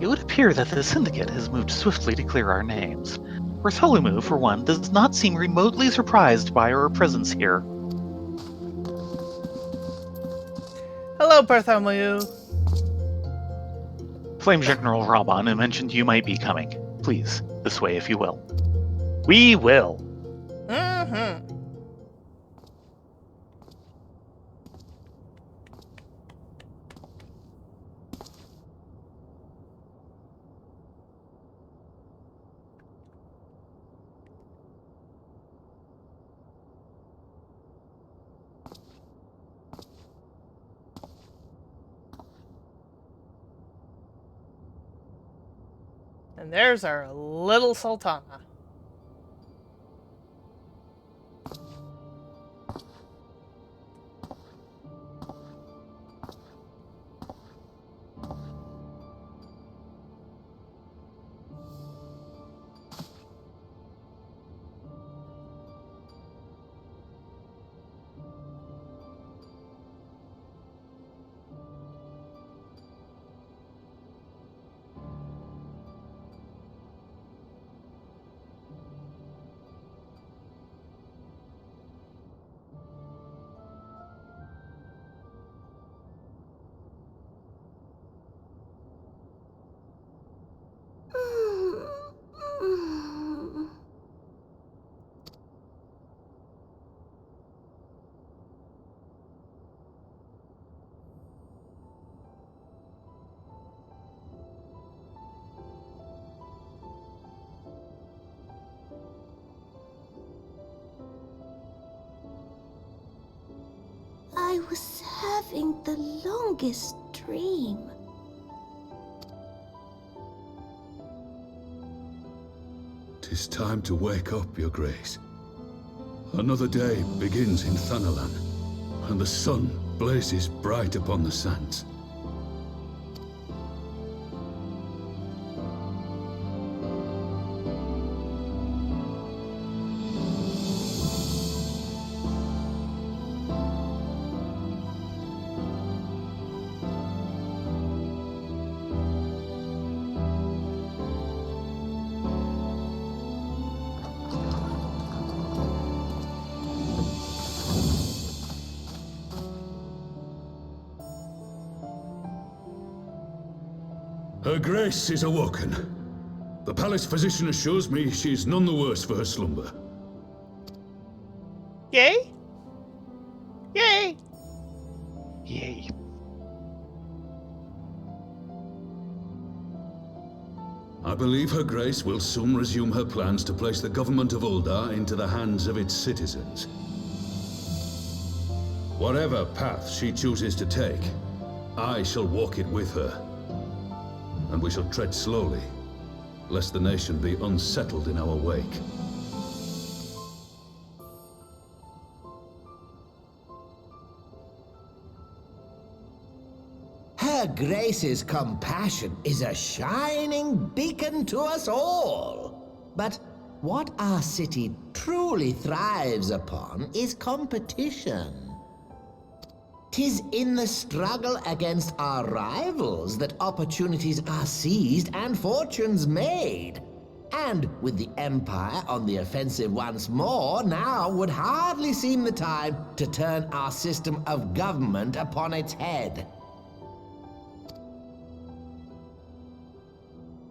It would appear that the Syndicate has moved swiftly to clear our names. Bartholomew, for one, does not seem remotely surprised by our presence here. Hello, Bartholomew. Flame General Raban mentioned you might be coming. Please, this way if you will. We will. Mm-hmm. And there's our little Sultana. I was having the longest dream. "'Tis time to wake up, Your Grace. Another day begins in Thanalan, and the sun blazes bright upon the sands. Her Grace is awoken. The palace physician assures me she is none the worse for her slumber. Yay? Yay! Yay. I believe Her Grace will soon resume her plans to place the government of Uldar into the hands of its citizens. Whatever path she chooses to take, I shall walk it with her. And we shall tread slowly, lest the nation be unsettled in our wake. Her Grace's compassion is a shining beacon to us all. But what our city truly thrives upon is competition. 'Tis in the struggle against our rivals that opportunities are seized and fortunes made. And with the Empire on the offensive once more, now would hardly seem the time to turn our system of government upon its head.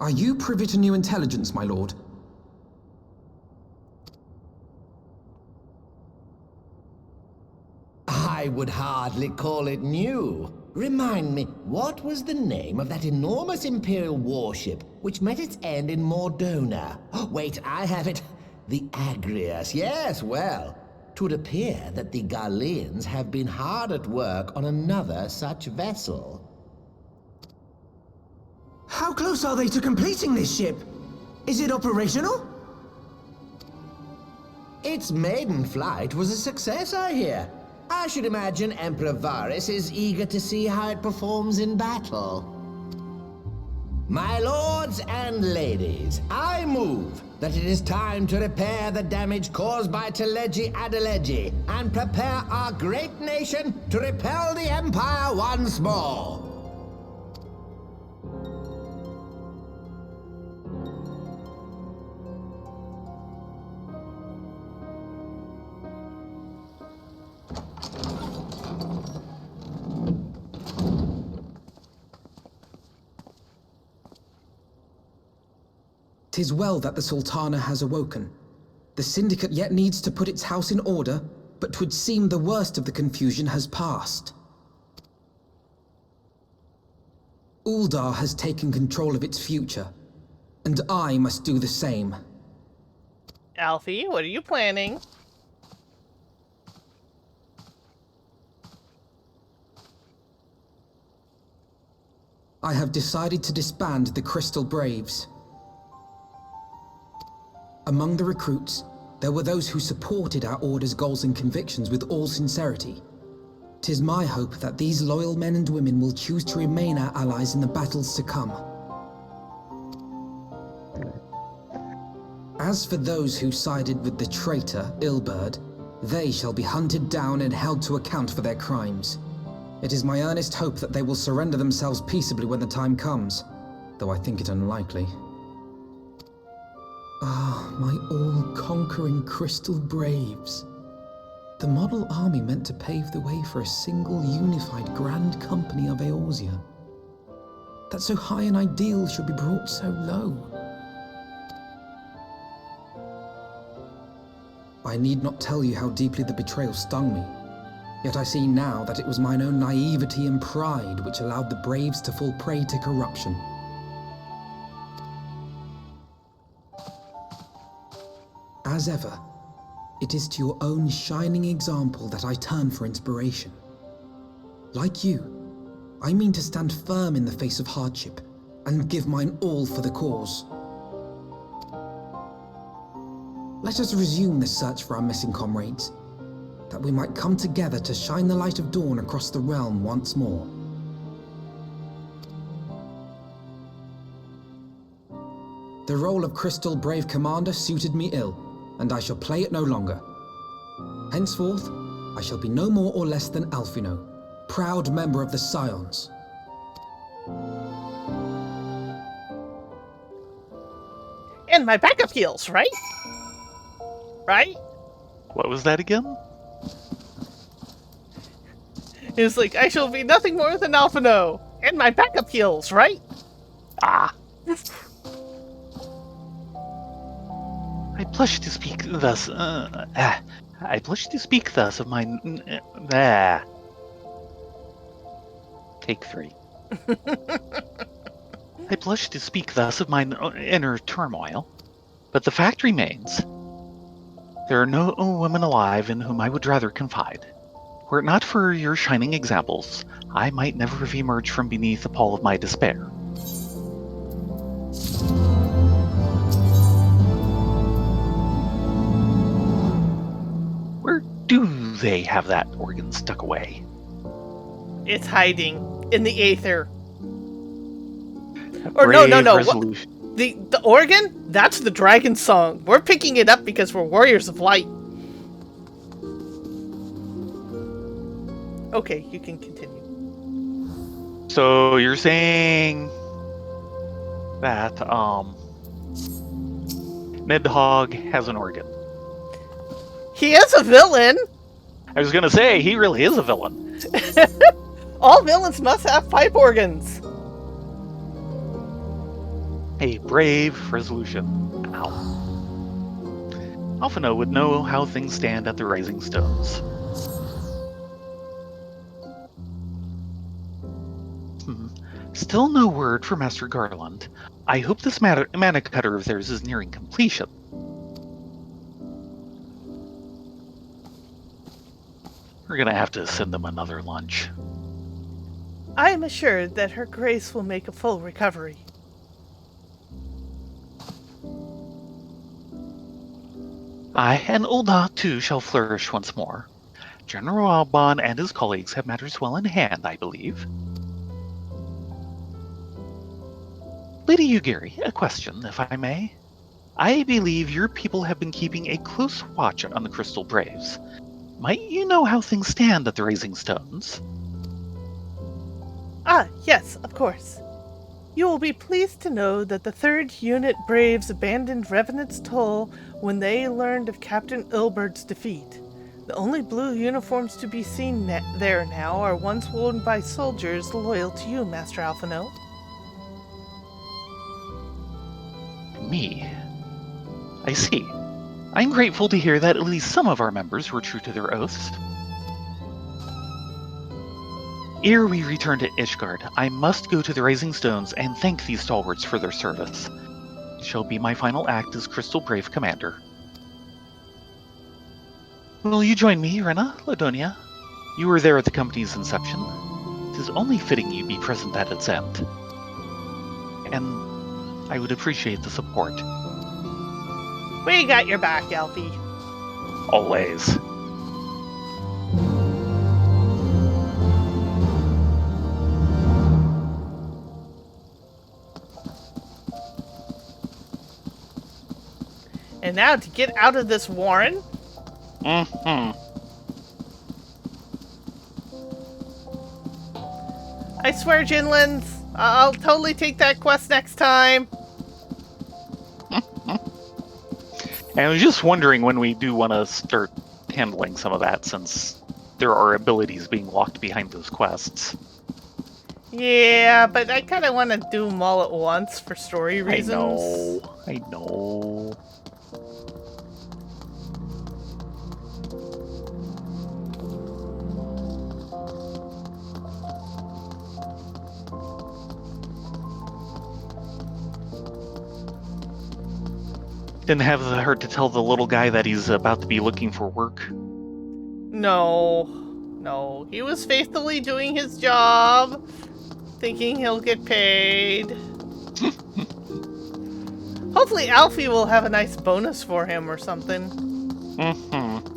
Are you privy to new intelligence, my lord? I would hardly call it new. Remind me, what was the name of that enormous Imperial warship which met its end in Mordona? Oh, wait, I have it. The Agrias, yes, well. 'Twould appear that the Garleans have been hard at work on another such vessel. How close are they to completing this ship? Is it operational? Its maiden flight was a success, I hear. I should imagine Emperor Varys is eager to see how it performs in battle. My lords and ladies, I move that it is time to repair the damage caused by Teleji Adeleji and prepare our great nation to repel the Empire once more. "'Tis well that the Sultana has awoken. The Syndicate yet needs to put its house in order, but 'twould seem the worst of the confusion has passed. Uldar has taken control of its future, and I must do the same." Alfie, what are you planning? I have decided to disband the Crystal Braves. Among the recruits, there were those who supported our Order's goals and convictions with all sincerity. 'Tis my hope that these loyal men and women will choose to remain our allies in the battles to come. As for those who sided with the traitor, Ilberd, they shall be hunted down and held to account for their crimes. It is my earnest hope that they will surrender themselves peaceably when the time comes, though I think it unlikely. Ah, my all-conquering Crystal Braves. The model army meant to pave the way for a single, unified Grand Company of Eorzea. That so high an ideal should be brought so low. I need not tell you how deeply the betrayal stung me. Yet I see now that it was mine own naivety and pride which allowed the Braves to fall prey to corruption. As ever, it is to your own shining example that I turn for inspiration. Like you, I mean to stand firm in the face of hardship and give mine all for the cause. Let us resume the search for our missing comrades, that we might come together to shine the light of dawn across the realm once more. The role of Crystal Brave Commander suited me ill, and I shall play it no longer. Henceforth, I shall be no more or less than Alfino, proud member of the Scions. And my backup heals, right? Right? What was that again? It was like, I shall be nothing more than Alphino. And my backup heals, right? Ah. I blush to speak thus. I blush to speak thus of mine. Take 3. I blush to speak thus of mine inner turmoil, but the fact remains: there are no women alive in whom I would rather confide. Were it not for your shining examples, I might never have emerged from beneath the pall of my despair. Where do they have that organ stuck away? It's hiding in the aether. Or no. The organ? That's the dragon song. We're picking it up because we're warriors of light. Okay, you can continue. So you're saying that Nidhogg has an organ. He is a villain. I was gonna say, he really is a villain. All villains must have pipe organs. A brave resolution. Ow. Alphino would know how things stand at the Rising Stones. Still no word from Master Garland. I hope this mana cutter of theirs is nearing completion. We're gonna have to send them another lunch. I am assured that Her Grace will make a full recovery. I and Ulda too shall flourish once more. General Alban and his colleagues have matters well in hand, I believe. Lady Yugiri, a question, if I may. I believe your people have been keeping a close watch on the Crystal Braves. Might you know how things stand at the Raising Stones? Ah, yes, of course. You will be pleased to know that the 3rd Unit Braves abandoned Revenant's Toll when they learned of Captain Ilbert's defeat. The only blue uniforms to be seen there now are ones worn by soldiers loyal to you, Master Alphino. Me? I see. I'm grateful to hear that at least some of our members were true to their oaths. Ere we return to Ishgard, I must go to the Rising Stones and thank these stalwarts for their service. It shall be my final act as Crystal Brave Commander. Will you join me, Rena, Ladonia? You were there at the company's inception. It is only fitting you be present at its end. And I would appreciate the support. We got your back, Alfie. Always. And now to get out of this warren. Mm-hmm. I swear, Jinlins, I'll totally take that quest next time. And I was just wondering when we do want to start handling some of that, since there are abilities being locked behind those quests. Yeah, but I kind of want to do them all at once for story reasons. I know. Didn't have the heart to tell the little guy that he's about to be looking for work. No, he was faithfully doing his job, thinking he'll get paid. Hopefully Alfie will have a nice bonus for him or something. Mm-hmm.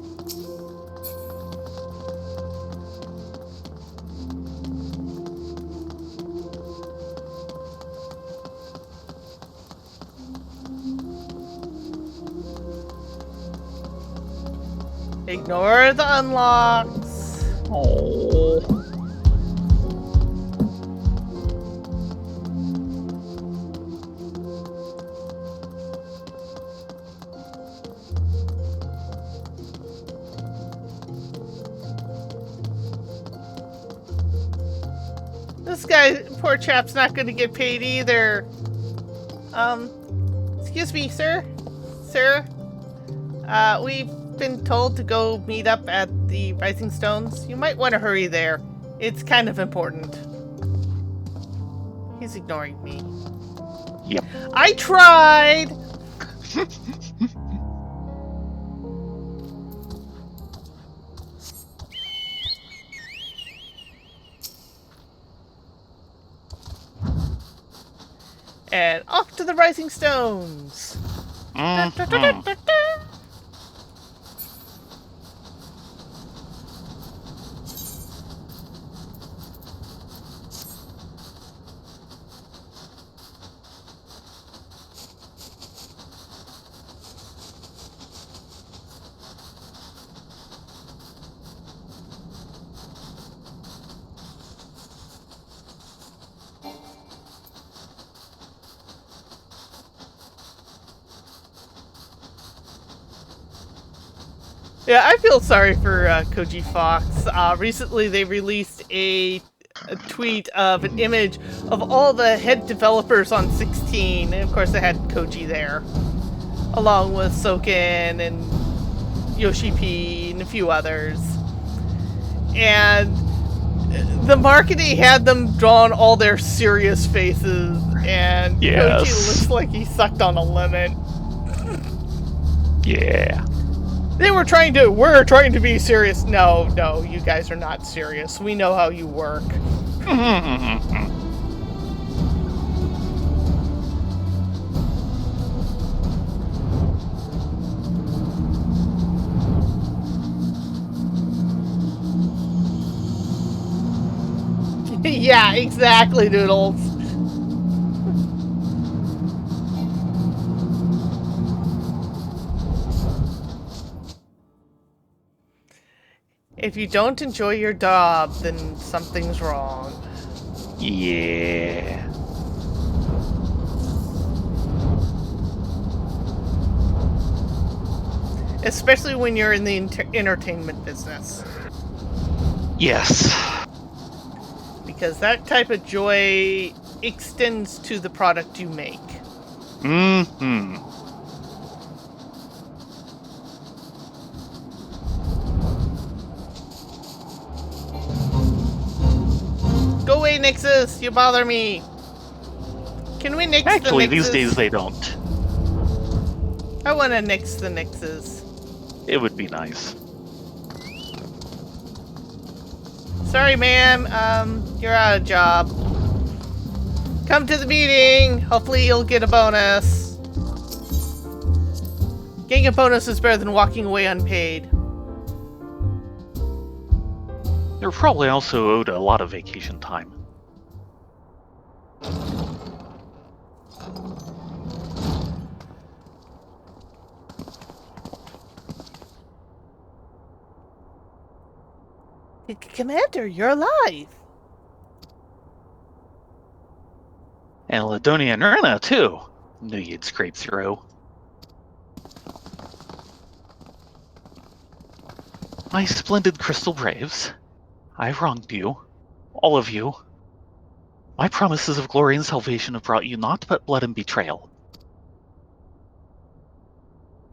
Ignore the unlocks. Oh. This guy, poor chap's not going to get paid either. Excuse me, sir? Sir? We've been told to go meet up at the Rising Stones. You might want to hurry there. It's kind of important. He's ignoring me. Yep. I tried! And off to the Rising Stones. Mm-hmm. Yeah, I feel sorry for Koji Fox. Recently they released a tweet of an image of all the head developers on 16, and of course they had Koji there, along with Soken and Yoshi P and a few others. And The marketing had them drawn all their serious faces, and Koji looks like he sucked on a lemon. Yeah. We're trying to be serious. No, you guys are not serious. We know how you work. Yeah, exactly, Doodles. If you don't enjoy your job, then something's wrong. Yeah. Especially when you're in the entertainment business. Yes. Because that type of joy extends to the product you make. Mm-hmm. Go away, Nixus! You bother me! Can we nix the Nixus? Actually, these days they don't. I want to nix the Nixes. It would be nice. Sorry, ma'am. You're out of job. Come to the meeting. Hopefully you'll get a bonus. Getting a bonus is better than walking away unpaid. They're probably also owed a lot of vacation time. Commander, you're alive. And Ladonia and Rena, too. Knew you'd scrape through. My splendid Crystal Braves. I've wronged you. All of you. My promises of glory and salvation have brought you naught but blood and betrayal.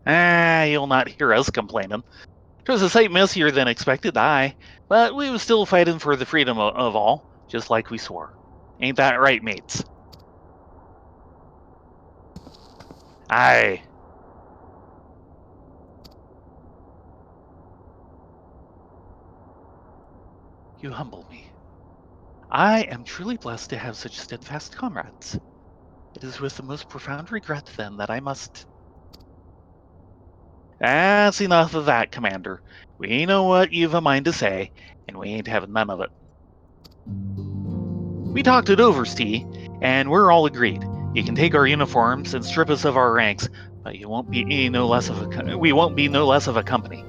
You'll not hear us complaining. 'Twas a sight messier than expected, aye, but we was still fighting for the freedom of all, just like we swore. Ain't that right, mates? Aye. You humble me. I am truly blessed to have such steadfast comrades. It is with the most profound regret, then, that I must... That's enough of that, Commander. We know what you've a mind to say, and we ain't having none of it. We talked it over, Steve, and we're all agreed. You can take our uniforms and strip us of our ranks, but you won't be no less of a we won't be no less of a company.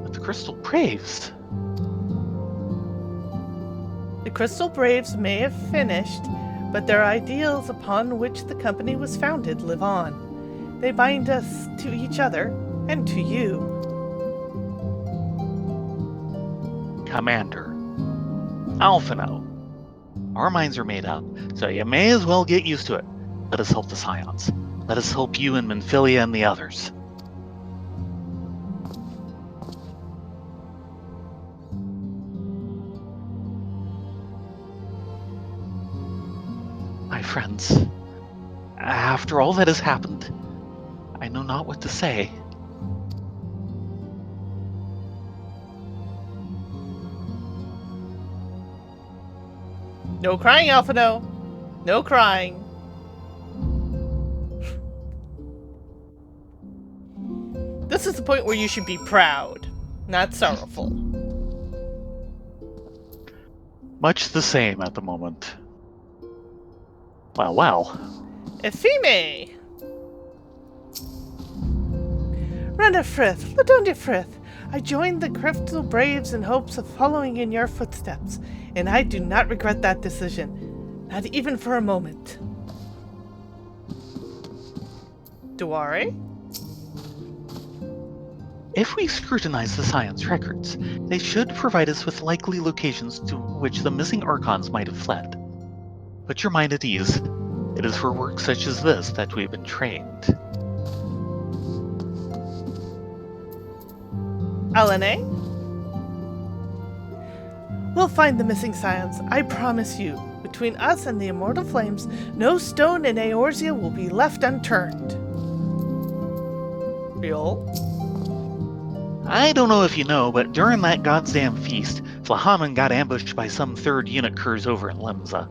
But the Crystal Braves. The Crystal Braves may have finished, but their ideals upon which the company was founded live on. They bind us to each other and to you. Commander. Alphino. Our minds are made up, so you may as well get used to it. Let us help the Scions. Let us help you and Minfilia and the others. My friends, after all that has happened, I know not what to say. No crying, Alphino. No crying. This is the point where you should be proud, not sorrowful. Much the same at the moment. Well. Efime! Rena Frith, Ladonia Frith, I joined the Crystal Braves in hopes of following in your footsteps, and I do not regret that decision, not even for a moment. Duare? If we scrutinize the Science records, they should provide us with likely locations to which the missing Archons might have fled. Put your mind at ease. It is for work such as this that we've been trained. Alane? We'll find the missing scions, I promise you. Between us and the immortal flames, no stone in Eorzea will be left unturned. Real? I don't know if you know, but during that goddamn feast, Flahaman got ambushed by some third unit curs over in Lemza.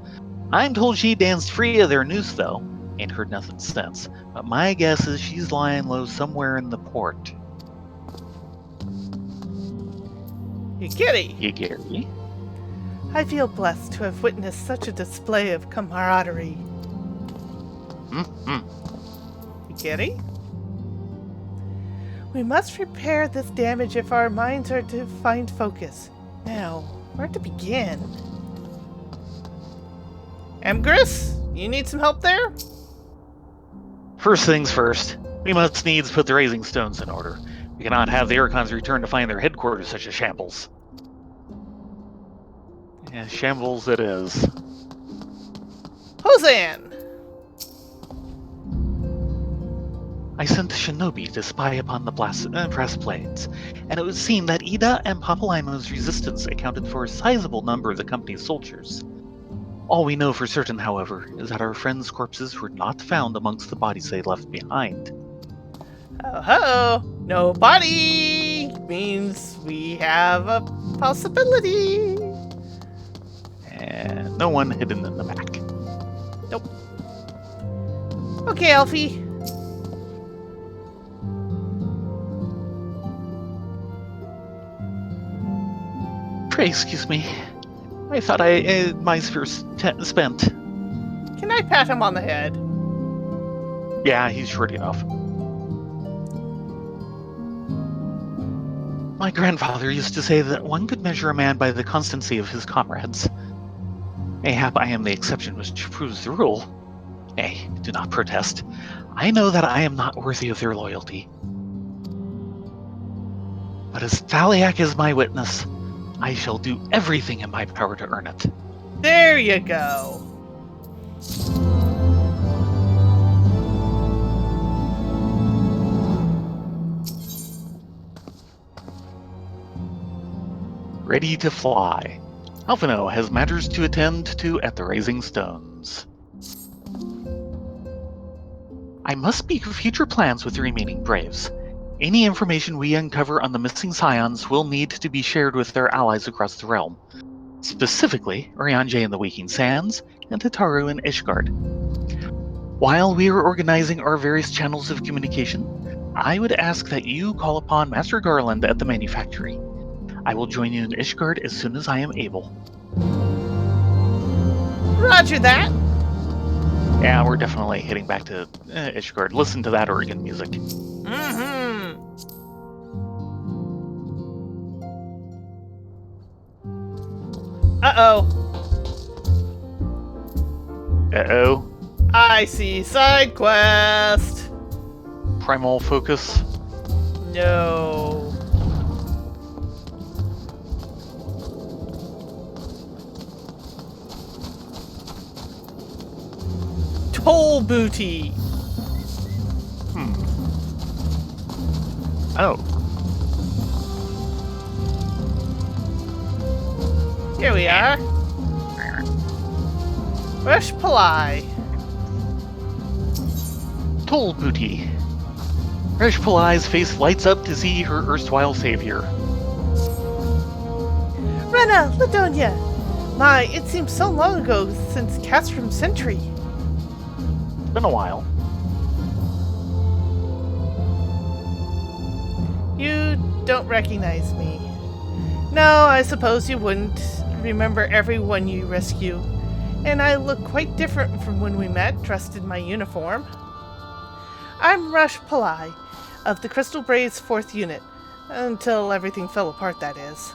I'm told she danced free of their noose, though. Ain't heard nothing since. But my guess is she's lying low somewhere in the port. You kitty! You Gary? I feel blessed to have witnessed such a display of camaraderie. You kitty? We must repair this damage if our minds are to find focus. Now, where to begin? Emgress, you need some help there? First things first, we must needs put the raising stones in order. We cannot have the Archons return to find their headquarters such a shambles. Yeah, shambles it is. Hosann! I sent Shinobi to spy upon the breastplates, and it would seem that Ida and Papalaimo's resistance accounted for a sizable number of the company's soldiers. All we know for certain, however, is that our friends' corpses were not found amongst the bodies they left behind. Oh-ho! No body means we have a possibility. And no one hidden in the back. Nope. Okay, Alfie. Pray excuse me. I thought my sphere spent. Can I pat him on the head? Yeah, he's short enough. My grandfather used to say that one could measure a man by the constancy of his comrades. Mayhap I am the exception which proves the rule. Nay, do not protest. I know that I am not worthy of their loyalty. But as Thaliak is my witness, I shall do everything in my power to earn it. There you go. Ready to fly. Alphino has matters to attend to at the Raising Stones. I must speak of future plans with the remaining Braves. Any information we uncover on the missing scions will need to be shared with their allies across the realm. Specifically, Urianger in the Waking Sands, and Tataru in Ishgard. While we are organizing our various channels of communication, I would ask that you call upon Master Garland at the manufactory. I will join you in Ishgard as soon as I am able. Roger that. Yeah, we're definitely heading back to Ishgard. Listen to that organ music. Uh-oh. Uh-oh. I see side quest. Primal focus. No. Toll booty. Oh. Here we are. Rush Palai. Toll booty. Resh Palai's face lights up to see her erstwhile savior. Rena, Ladonia. My, it seems so long ago since Castrum Sentry. It's been a while. You don't recognize me. No, I suppose you wouldn't remember everyone you rescue. And I look quite different from when we met, dressed in my uniform. I'm Rush Palai, of the Crystal Braves 4th Unit. Until everything fell apart, that is.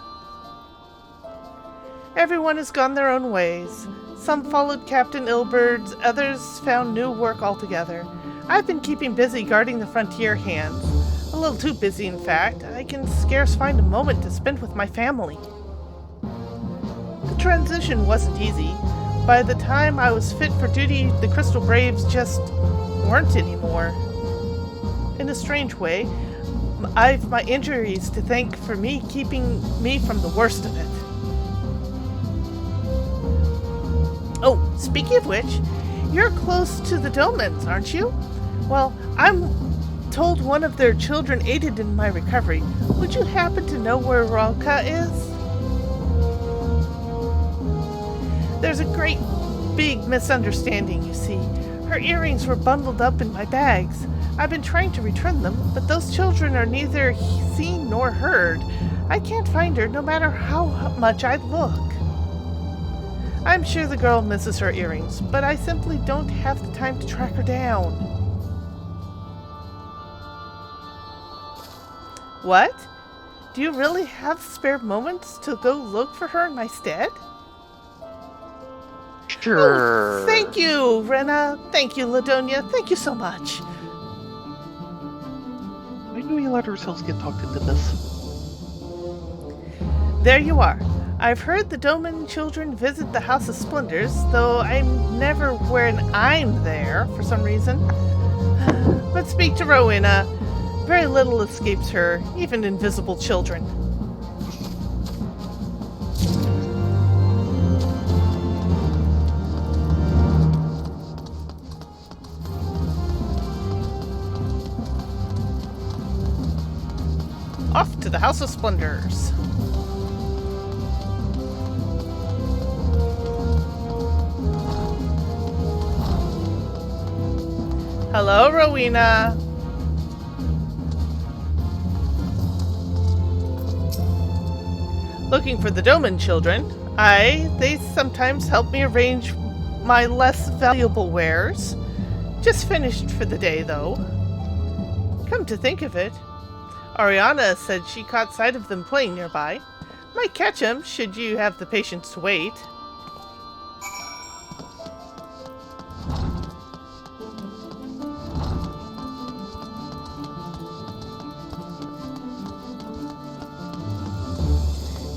Everyone has gone their own ways. Some followed Captain Ilberd, others found new work altogether. I've been keeping busy guarding the frontier hands. A little too busy, in fact. I can scarce find a moment to spend with my family. The transition wasn't easy. By the time I was fit for duty, the Crystal Braves just weren't anymore. In a strange way, I've my injuries to thank for keeping me from the worst of it. Oh, speaking of which, you're close to the Domans, aren't you? Well, I'm told one of their children aided in my recovery. Would you happen to know where Rolka is? There's a great big misunderstanding, you see. Her earrings were bundled up in my bags. I've been trying to return them, but those children are neither seen nor heard. I can't find her no matter how much I look. I'm sure the girl misses her earrings, but I simply don't have the time to track her down. What? Do you really have spare moments to go look for her in my stead? Sure. Oh, thank you, Rena. Thank you, Ladonia. Thank you so much. Why do we let ourselves get talked into this? There you are. I've heard the Doman children visit the House of Splendors, though I'm never when I'm there for some reason. But speak to Rowena. Very little escapes her, even invisible children. Off to the House of Splendors. Hello, Rowena. Looking for the Doman children. They sometimes help me arrange my less valuable wares. Just finished for the day, though. Come to think of it, Ariana said she caught sight of them playing nearby. Might catch them, should you have the patience to wait.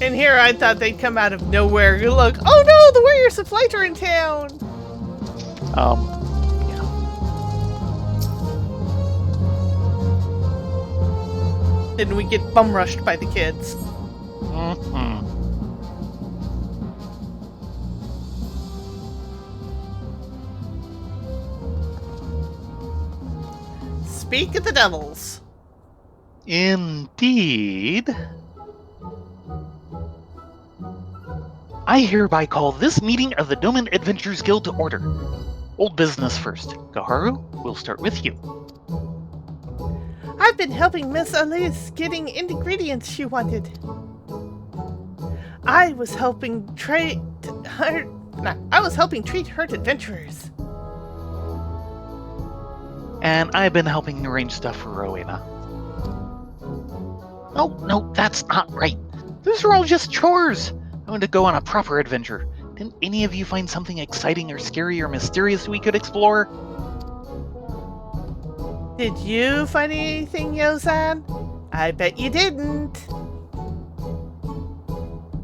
And here I thought they'd come out of nowhere. You look, oh no, the Warriors of Light are in town! Yeah. Then we get bum rushed by the kids. Mm-hmm. Speak of the devils. Indeed. I hereby call this meeting of the Doman Adventures Guild to order. Old business first. Gaharu, we'll start with you. I've been helping Miss Elise getting ingredients she wanted. I was helping treat hurt adventurers. And I've been helping arrange stuff for Rowena. Oh, no, that's not right. Those are all just chores. I want to go on a proper adventure. Didn't any of you find something exciting or scary or mysterious we could explore? Did you find anything, Yozan? I bet you didn't.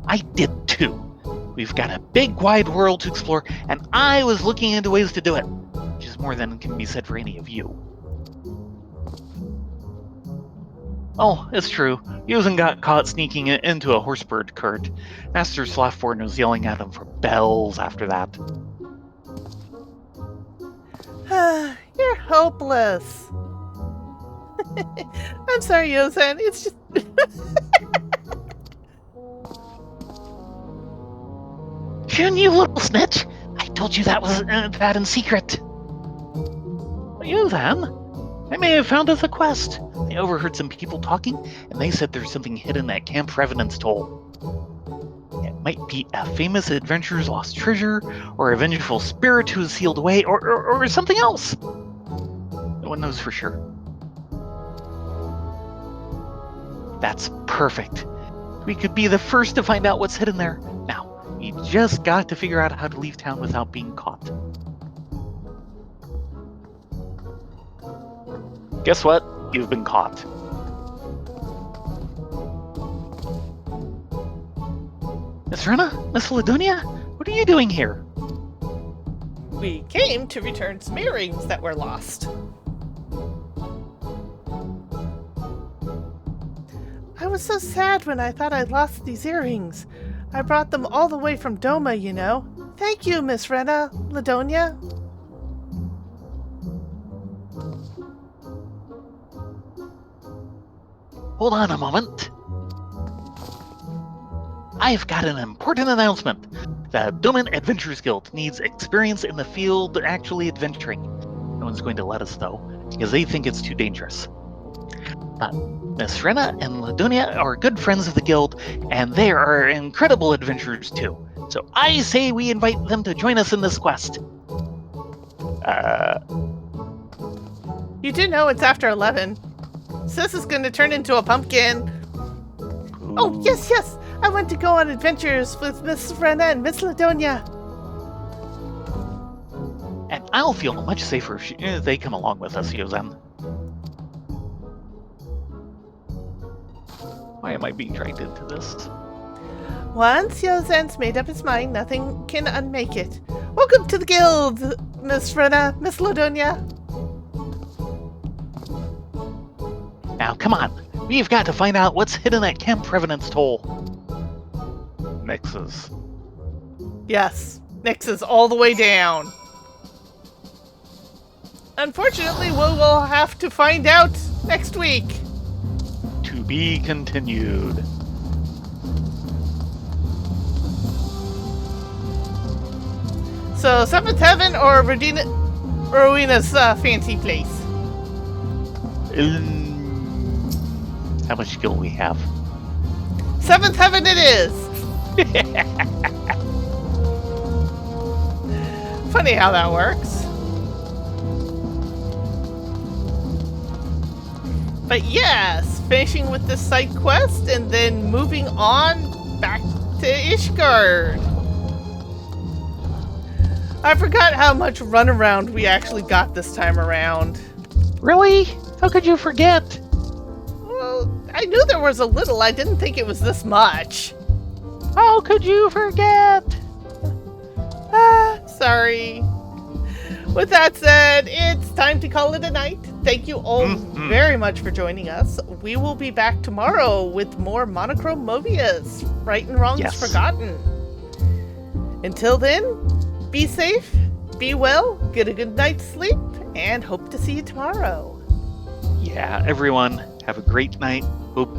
I did too. We've got a big wide world to explore, and I was looking into ways to do it, which is more than can be said for any of you. Oh, it's true. Yozan got caught sneaking into a horsebird cart. Master Slaffborn was yelling at him for bells after that. You're hopeless. I'm sorry, Yozan. It's just... Shun, you little snitch! I told you that was that in secret. Yozan, I may have found us a quest. I overheard some people talking, and they said there's something hidden at Camp Revenant's Toll. It might be a famous adventurer's lost treasure, or a vengeful spirit who is sealed away, or something else. No one knows for sure. That's perfect. We could be the first to find out what's hidden there. Now, we just got to figure out how to leave town without being caught. Guess what? You've been caught. Miss Rena? Miss Ladonia? What are you doing here? We came to return some earrings that were lost. I was so sad when I thought I'd lost these earrings. I brought them all the way from Doma, you know. Thank you, Miss Rena, Ladonia. Hold on a moment. I've got an important announcement. The Doman Adventurers Guild needs experience in the field actually adventuring. No one's going to let us, though, because they think it's too dangerous. But Miss Rena and Ladonia are good friends of the guild, and they are incredible adventurers, too. So I say we invite them to join us in this quest. You do know it's after 11. Sis is going to turn into a pumpkin. Ooh. Oh, yes. I want to go on adventures with Miss Rena and Miss Ladonia. And I'll feel much safer if they come along with us, Eorzea. Why am I being dragged into this? Once Eorzea's made up his mind, nothing can unmake it. Welcome to the guild, Miss Rena, Miss Ladonia. Now, come on. We've got to find out what's hidden at Camp Revenant's Toll. Nixes. Yes, Nixes all the way down. Unfortunately, we will have to find out next week. To be continued. So, 7th Heaven or Rowena's fancy place? How much skill we have? 7th Heaven it is! Funny how that works. But yes, finishing with the side quest and then moving on back to Ishgard. I forgot how much runaround we actually got this time around. Really? How could you forget? Well, I knew there was a little. I didn't think it was this much. How could you forget? Sorry. With that said, it's time to call it a night. Thank you all very much for joining us. We will be back tomorrow with more Monochrome Mobius, Right and Wrongs Forgotten. Until then, be safe, be well, get a good night's sleep, and hope to see you tomorrow. Yeah, everyone, have a great night. Hope